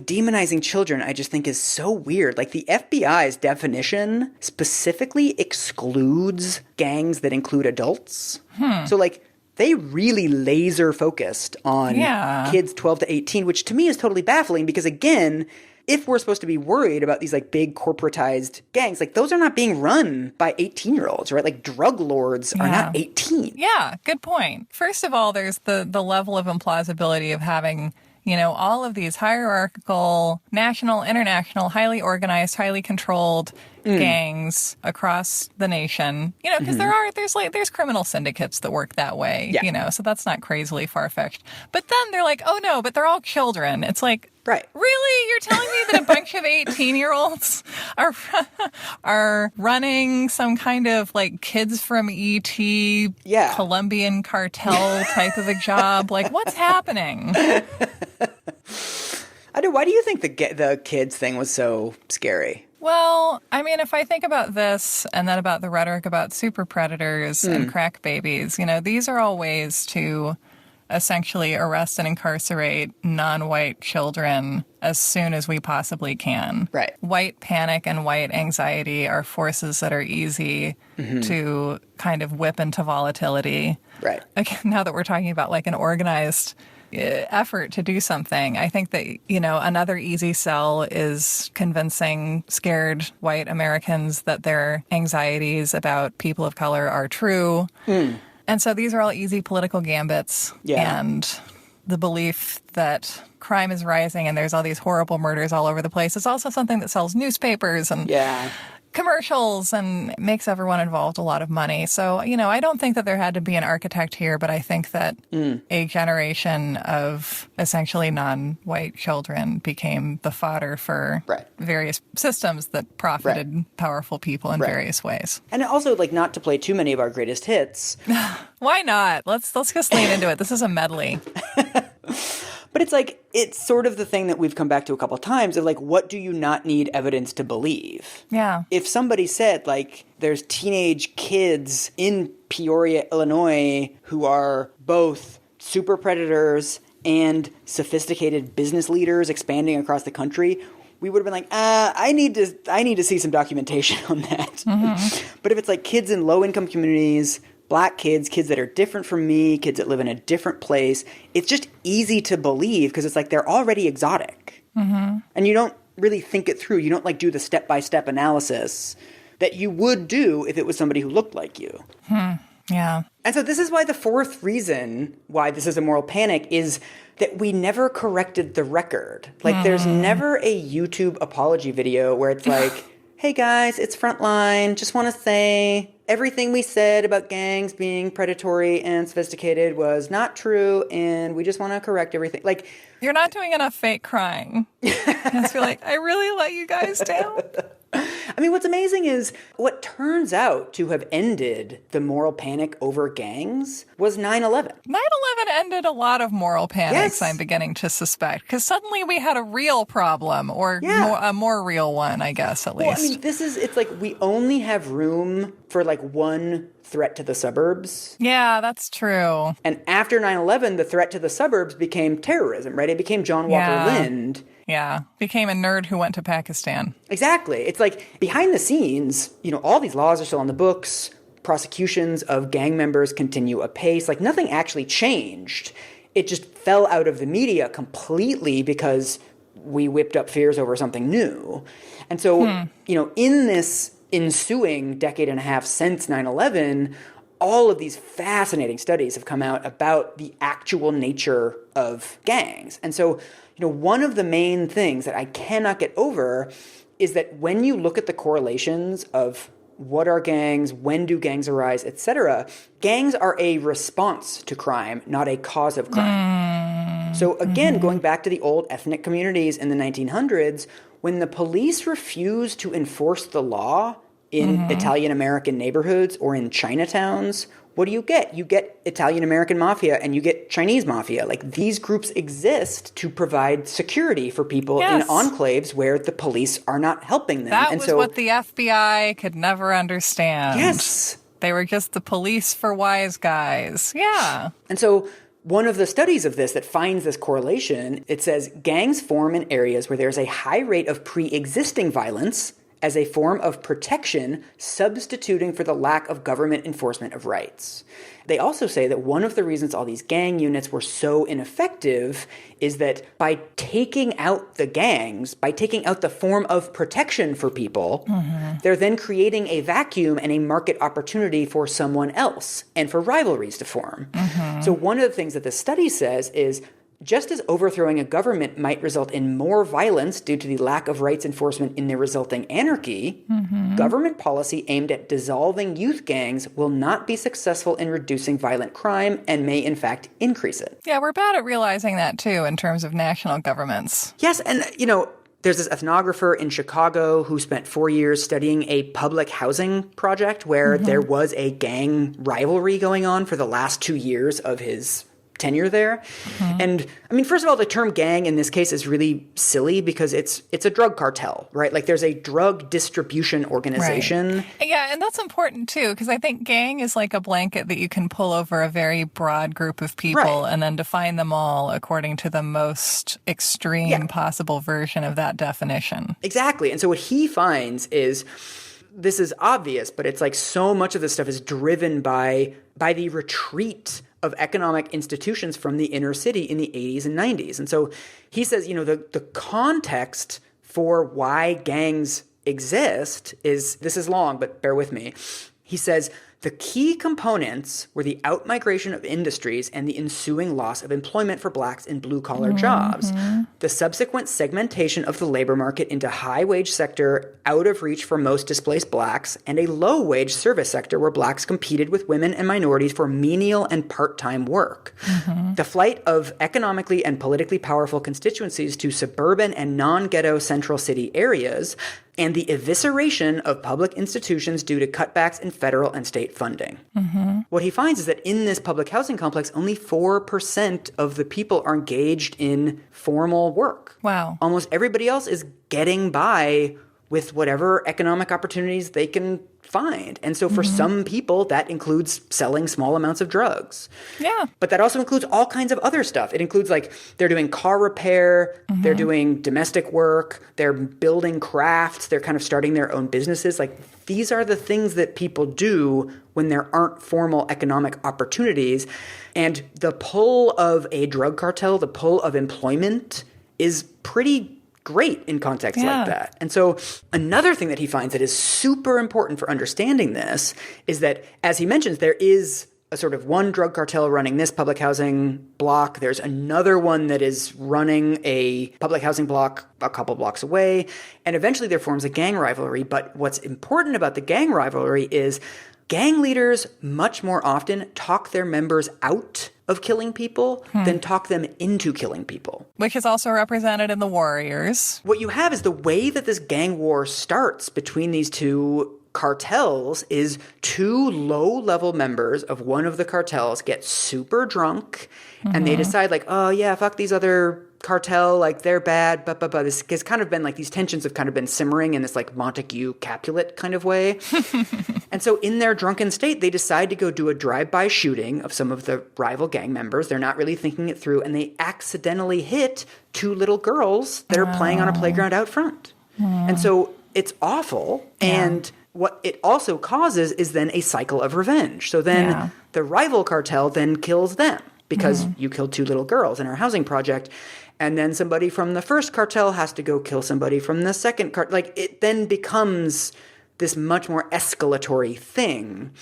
demonizing children, I just think is so weird. Like the FBI's definition specifically excludes gangs that include adults. So like they really laser focused on kids 12 to 18, which to me is totally baffling because again, if we're supposed to be worried about these like big corporatized gangs, like those are not being run by 18-year-olds, right? Like drug lords are not 18. Yeah, good point. First of all, there's the level of implausibility of having, all of these hierarchical, national, international, highly organized, highly controlled gangs across the nation, you know, because there's criminal syndicates that work that way, you know, so that's not crazily far-fetched. But then they're like, oh no, but they're all children. It's like, right. Really? You're telling me that a bunch of 18-year-olds are running some kind of like Kids from E.T. Colombian cartel type of a job? Like, what's happening? Why do you think the kids thing was so scary? Well, I mean, if I think about this and then about the rhetoric about super predators and crack babies, you know, these are all ways to essentially arrest and incarcerate non-white children as soon as we possibly can. Right. White panic and white anxiety are forces that are easy to kind of whip into volatility. Right. Again, now that we're talking about like an organized effort to do something, I think that, you know, another easy sell is convincing scared white Americans that their anxieties about people of color are true. And so these are all easy political gambits. And the belief that crime is rising and there's all these horrible murders all over the place is also something that sells newspapers and commercials and makes everyone involved a lot of money. So, you know, I don't think that there had to be an architect here, but I think that a generation of essentially non-white children became the fodder for various systems that profited powerful people in various ways. And also, like, not to play too many of our greatest hits. Why not? Let's just lean into it. This is a medley. But it's like, it's sort of the thing that we've come back to a couple of times of like, what do you not need evidence to believe? Yeah. If somebody said, like, there's teenage kids in Peoria, Illinois, who are both super predators and sophisticated business leaders expanding across the country, we would have been like, I need to see some documentation on that. But if it's like kids in low-income communities, Black kids that are different from me, kids that live in a different place, it's just easy to believe because it's like they're already exotic. And you don't really think it through. You don't like do the step-by-step analysis that you would do if it was somebody who looked like you. Yeah. And so this is why the fourth reason why this is a moral panic is that we never corrected the record. Like, there's never a YouTube apology video where it's like, hey guys, it's Frontline. Just want to say everything we said about gangs being predatory and sophisticated was not true, and we just want to correct everything. Like, you're not doing enough fake crying. I just feel like I really let you guys down. I mean, what's amazing is what turns out to have ended the moral panic over gangs was 9/11. 9/11 ended a lot of moral panics, I'm beginning to suspect, because suddenly we had a real problem, or a more real one, I guess, at least. Well, I mean, it's like we only have room for like one threat to the suburbs. Yeah, that's true. And after 9/11, the threat to the suburbs became terrorism, right? It became John Walker Lind. Yeah, became a nerd who went to Pakistan. Exactly. It's like behind the scenes, you know, all these laws are still on the books. Prosecutions of gang members continue apace. Like, nothing actually changed. It just fell out of the media completely because we whipped up fears over something new. And so, you know, in this ensuing decade and a half since 9/11, all of these fascinating studies have come out about the actual nature of gangs. And so, you know, one of the main things that I cannot get over is that when you look at the correlations of what are gangs, when do gangs arise, etc., gangs are a response to crime, not a cause of crime. So again, going back to the old ethnic communities in the 1900s, when the police refused to enforce the law in Italian-American neighborhoods or in Chinatowns, what do you get? You get Italian-American mafia and you get Chinese mafia. Like, these groups exist to provide security for people in enclaves where the police are not helping them. That was what the FBI could never understand. Yes. They were just the police for wise guys. Yeah. And so one of the studies of this that finds this correlation, it says gangs form in areas where there's a high rate of pre-existing violence as a form of protection, substituting for the lack of government enforcement of rights. They also say that one of the reasons all these gang units were so ineffective is that by taking out the gangs, by taking out the form of protection for people, they're then creating a vacuum and a market opportunity for someone else and for rivalries to form. So one of the things that the study says is just as overthrowing a government might result in more violence due to the lack of rights enforcement in the resulting anarchy, government policy aimed at dissolving youth gangs will not be successful in reducing violent crime and may, in fact, increase it. Yeah, we're bad at realizing that, too, in terms of national governments. Yes, and, there's this ethnographer in Chicago who spent 4 years studying a public housing project where there was a gang rivalry going on for the last 2 years of his tenure there. And I mean, first of all, the term gang in this case is really silly because it's a drug cartel, right? Like there's a drug distribution organization. Right. Yeah, and that's important too, because I think gang is like a blanket that you can pull over a very broad group of people and then define them all according to the most extreme possible version of that definition. Exactly. And so what he finds is, this is obvious, but it's like so much of this stuff is driven by the retreat of economic institutions from the inner city in the 80s and 90s. And so he says, the context for why gangs exist is, this is long, but bear with me. He says, the key components were the outmigration of industries and the ensuing loss of employment for blacks in blue-collar jobs, the subsequent segmentation of the labor market into high-wage sector out of reach for most displaced blacks, and a low-wage service sector where blacks competed with women and minorities for menial and part-time work. The flight of economically and politically powerful constituencies to suburban and non-ghetto central city areas, and the evisceration of public institutions due to cutbacks in federal and state funding. What he finds is that in this public housing complex, only 4% of the people are engaged in formal work. Wow. Almost everybody else is getting by with whatever economic opportunities they can find. And so for some people, that includes selling small amounts of drugs. Yeah. But that also includes all kinds of other stuff. It includes like they're doing car repair, they're doing domestic work, they're building crafts, they're kind of starting their own businesses. Like these are the things that people do when there aren't formal economic opportunities. And the pull of a drug cartel, the pull of employment is pretty great in contexts like that. And so another thing that he finds that is super important for understanding this is that, as he mentions, there is a sort of one drug cartel running this public housing block. There's another one that is running a public housing block a couple blocks away. And eventually there forms a gang rivalry. But what's important about the gang rivalry is gang leaders much more often talk their members out of killing people than talk them into killing people. Which is also represented in the Warriors. What you have is the way that this gang war starts between these two cartels is two low-level members of one of the cartels get super drunk and they decide like, oh yeah, fuck these other cartel, like they're bad, but this has kind of been like, these tensions have kind of been simmering in this like Montague Capulet kind of way. And so in their drunken state, they decide to go do a drive-by shooting of some of the rival gang members. They're not really thinking it through, and they accidentally hit two little girls that are playing on a playground out front. And so it's awful. And what it also causes is then a cycle of revenge. So then the rival cartel then kills them because you killed two little girls in our housing project. And then somebody from the first cartel has to go kill somebody from the second cartel. Like it then becomes this much more escalatory thing.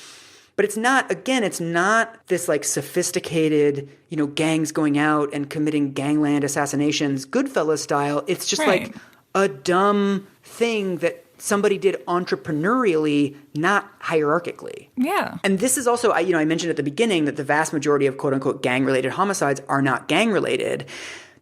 But it's not, again, it's not this like sophisticated, gangs going out and committing gangland assassinations, Goodfellas style. It's just like a dumb thing that somebody did entrepreneurially, not hierarchically. Yeah. And this is also, I mentioned at the beginning that the vast majority of quote unquote gang-related homicides are not gang-related.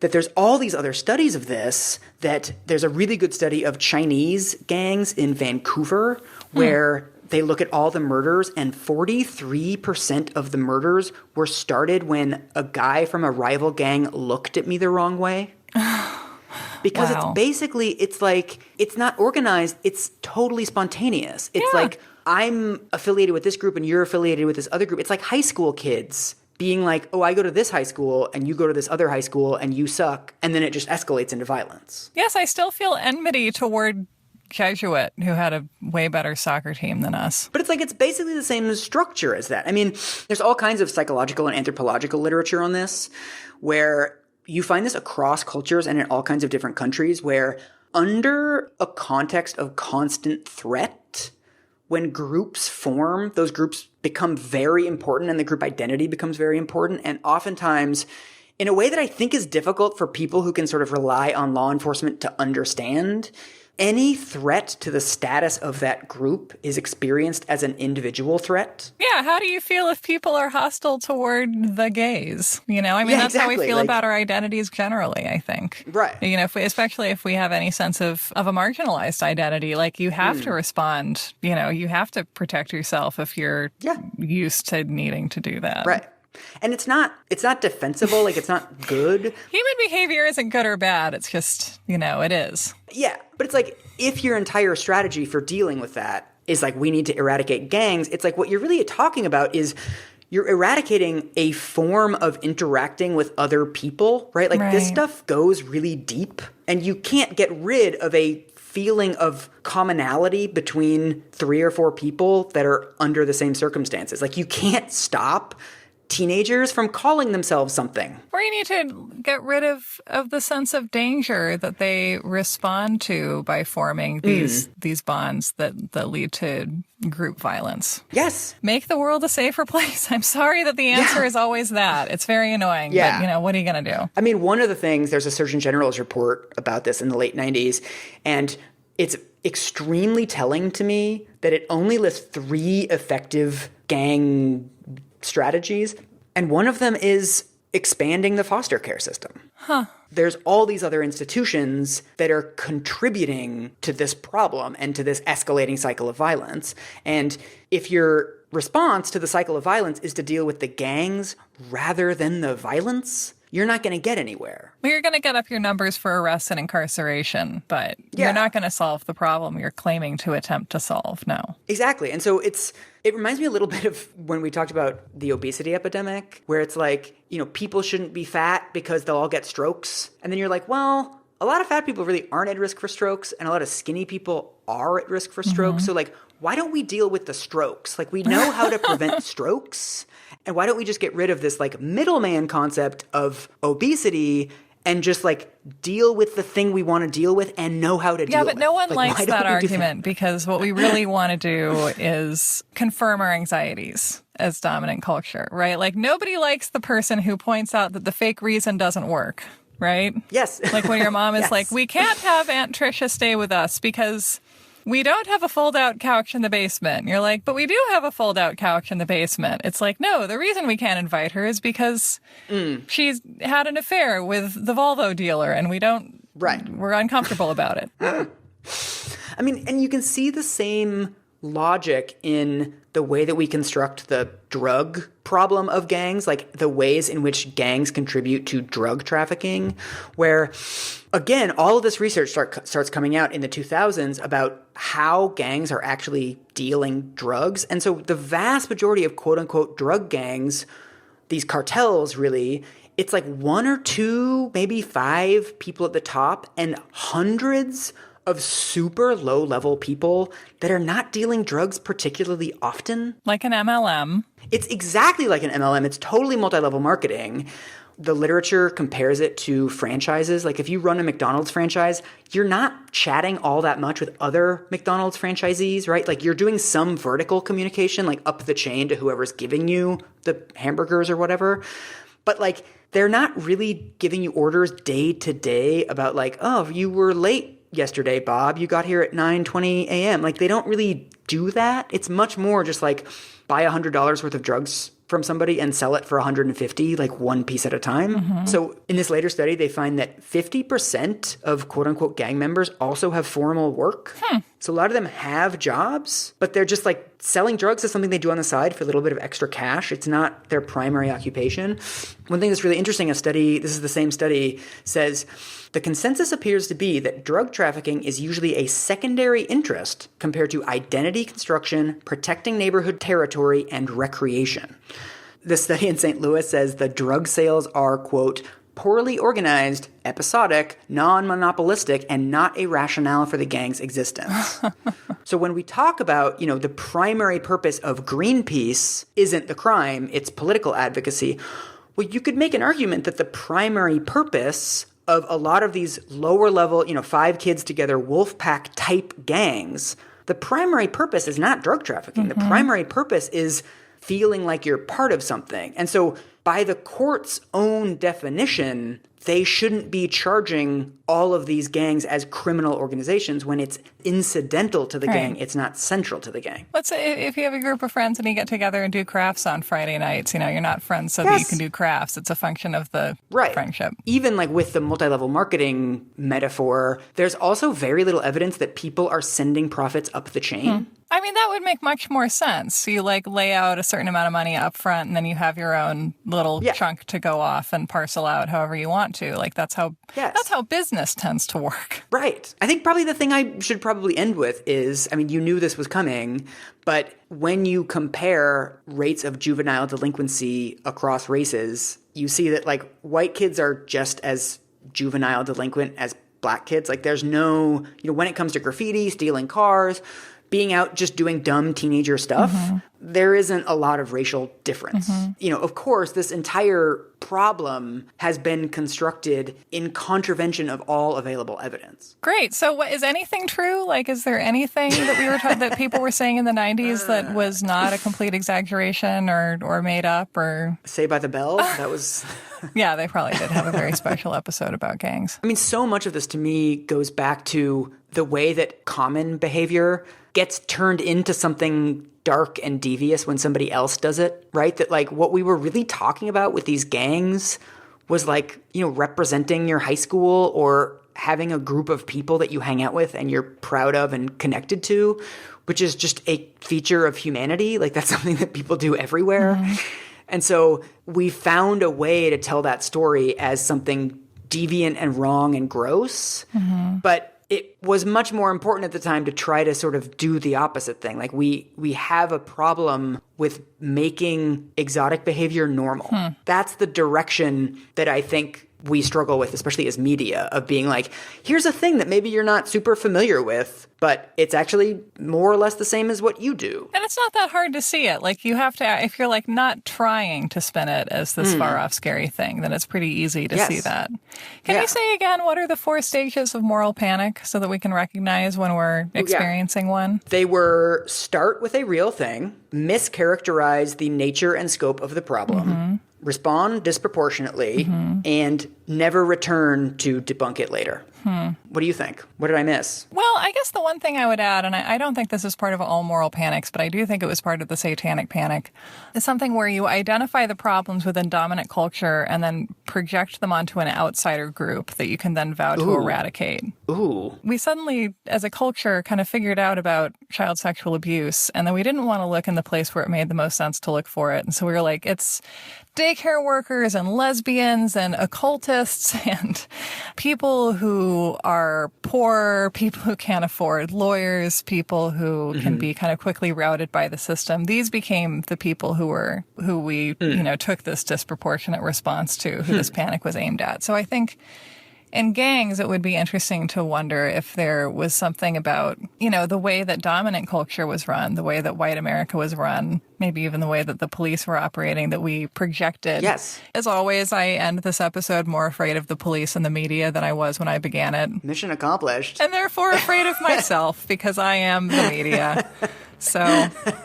That there's all these other studies of this, that there's a really good study of Chinese gangs in Vancouver where they look at all the murders and 43% of the murders were started when a guy from a rival gang looked at me the wrong way. Because it's basically, it's like, it's not organized, it's totally spontaneous. It's like, I'm affiliated with this group and you're affiliated with this other group. It's like high school kids being like, oh, I go to this high school and you go to this other high school and you suck. And then it just escalates into violence. Yes, I still feel enmity toward Jesuit, who had a way better soccer team than us. But it's like, it's basically the same structure as that. I mean, there's all kinds of psychological and anthropological literature on this where you find this across cultures and in all kinds of different countries where under a context of constant threat, when groups form, those groups become very important and the group identity becomes very important. And oftentimes in a way that I think is difficult for people who can sort of rely on law enforcement to understand. Any threat to the status of that group is experienced as an individual threat. Yeah, how do you feel if people are hostile toward the gays? You know, I mean, that's exactly. how we feel about our identities generally, I think. Right. You know, especially if we have any sense of a marginalized identity, like you have to respond, you know, you have to protect yourself if you're used to needing to do that. Right. And it's not defensible, like it's not good. Human behavior isn't good or bad. It's just, you know, it is. Yeah, but it's like if your entire strategy for dealing with that is like we need to eradicate gangs, it's like what you're really talking about is you're eradicating a form of interacting with other people, right? Like this stuff goes really deep and you can't get rid of a feeling of commonality between 3 or 4 people that are under the same circumstances. Like you can't stop teenagers from calling themselves something. Or you need to get rid of the sense of danger that they respond to by forming these bonds that lead to group violence. Yes. Make the world a safer place. I'm sorry that the answer is always that. It's very annoying, but, you know, what are you going to do? I mean, one of the things, there's a Surgeon General's report about this in the late 90s, and it's extremely telling to me that it only lists 3 effective gang strategies, and one of them is expanding the foster care system. There's all these other institutions that are contributing to this problem and to this escalating cycle of violence. And if your response to the cycle of violence is to deal with the gangs rather than the violence, you're not going to get anywhere. Well, you're going to get up your numbers for arrests and incarceration, but you're not going to solve the problem you're claiming to attempt to solve, no. Exactly. And so it reminds me a little bit of when we talked about the obesity epidemic, where it's like, you know, people shouldn't be fat because they'll all get strokes. And then you're like, well, a lot of fat people really aren't at risk for strokes, and a lot of skinny people are at risk for strokes. So, like, why don't we deal with the strokes? Like, we know how to prevent strokes. And why don't we just get rid of this, like, middleman concept of obesity and just, like, deal with the thing we want to deal with and know how to deal with it? Yeah, but no one likes that argument because what we really want to do is confirm our anxieties as dominant culture, right? Like, nobody likes the person who points out that the fake reason doesn't work, right? Yes. Like when your mom is like, we can't have Aunt Tricia stay with us because we don't have a fold-out couch in the basement. And you're like, but we do have a fold-out couch in the basement. It's like, no, the reason we can't invite her is because she's had an affair with the Volvo dealer and we don't, we're uncomfortable about it. I mean, and you can see the same logic in the way that we construct the drug problem of gangs, like the ways in which gangs contribute to drug trafficking, where, again, all of this research starts coming out in the 2000s about how gangs are actually dealing drugs. And so the vast majority of quote-unquote drug gangs, these cartels really, it's like 1 or 2, maybe 5 people at the top and hundreds of super low-level people that are not dealing drugs particularly often. Like an MLM. It's exactly like an MLM. It's totally multi-level marketing. The literature compares it to franchises. Like if you run a McDonald's franchise, you're not chatting all that much with other McDonald's franchisees, right? Like you're doing some vertical communication, like up the chain to whoever's giving you the hamburgers or whatever. But like they're not really giving you orders day to day about like, oh, you were late yesterday, Bob. You got here at 9:20 a.m. Like they don't really do that. It's much more just like buy $100 worth of drugs from somebody and sell it for $150, like one piece at a time. So in this later study, they find that 50% of quote unquote gang members also have formal work. So a lot of them have jobs, but they're just like selling drugs is something they do on the side for a little bit of extra cash. It's not their primary occupation. One thing that's really interesting, this is the same study, says the consensus appears to be that drug trafficking is usually a secondary interest compared to identity construction, protecting neighborhood territory, and recreation. The study in St. Louis says the drug sales are, quote, poorly organized, episodic, non-monopolistic, and not a rationale for the gang's existence. So when we talk about, you know, the primary purpose of Greenpeace isn't the crime, it's political advocacy, well, you could make an argument that the primary purpose of a lot of these lower level, 5 kids together, wolf pack type gangs, the primary purpose is not drug trafficking. The primary purpose is feeling like you're part of something. And so by the court's own definition, they shouldn't be charging all of these gangs as criminal organizations when it's incidental to the gang. It's not central to the gang. Let's say if you have a group of friends and you get together and do crafts on Friday nights, you're not friends so that you can do crafts. It's a function of the friendship. Even like with the multi-level marketing metaphor, there's also very little evidence that people are sending profits up the chain. I mean, that would make much more sense. You lay out a certain amount of money up front and then you have your own little chunk to go off and parcel out however you want to. That's how business tends to work. Right. I think probably the thing I should probably end with is, you knew this was coming, but when you compare rates of juvenile delinquency across races, you see that white kids are just as juvenile delinquent as black kids. There's no, when it comes to graffiti, stealing cars, being out just doing dumb teenager stuff, there isn't a lot of racial difference. Of course, this entire problem has been constructed in contravention of all available evidence. Great. So is anything true? Is there anything that we were that people were saying in the 90s that was not a complete exaggeration or made up or... Saved by the Bell? That was... Yeah, they probably did have a very special episode about gangs. So much of this to me goes back to the way that common behavior gets turned into something dark and devious when somebody else does it, right? That what we were really talking about with these gangs was representing your high school or having a group of people that you hang out with and you're proud of and connected to, which is just a feature of humanity. That's something that people do everywhere. And so we found a way to tell that story as something deviant and wrong and gross, but it was much more important at the time to try to sort of do the opposite thing. We have a problem with making exotic behavior normal. That's the direction that I think we struggle with, especially as media, of being here's a thing that maybe you're not super familiar with, but it's actually more or less the same as what you do. And it's not that hard to see it. You have to, if you're not trying to spin it as this far off scary thing, then it's pretty easy to see that. Can you say again, what are the 4 stages of moral panic so that we can recognize when we're experiencing one? They were start with a real thing, mischaracterize the nature and scope of the problem, respond disproportionately, and never return to debunk it later. What do you think? What did I miss? Well, I guess the one thing I would add, and I don't think this is part of all moral panics, but I do think it was part of the satanic panic, is something where you identify the problems within dominant culture and then project them onto an outsider group that you can then vow to eradicate. We suddenly, as a culture, kind of figured out about child sexual abuse, and then we didn't want to look in the place where it made the most sense to look for it. And so we were it's daycare workers and lesbians and occultists and people who are poor, people who can't afford lawyers, people who can be kind of quickly routed by the system. These became the people who we took this disproportionate response to, who this panic was aimed at. So I think in gangs, it would be interesting to wonder if there was something about, the way that dominant culture was run, the way that white America was run, maybe even the way that the police were operating, that we projected. Yes. As always, I end this episode more afraid of the police and the media than I was when I began it. Mission accomplished. And therefore afraid of myself because I am the media. So,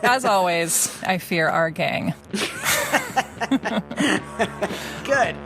as always, I fear our gang. Good.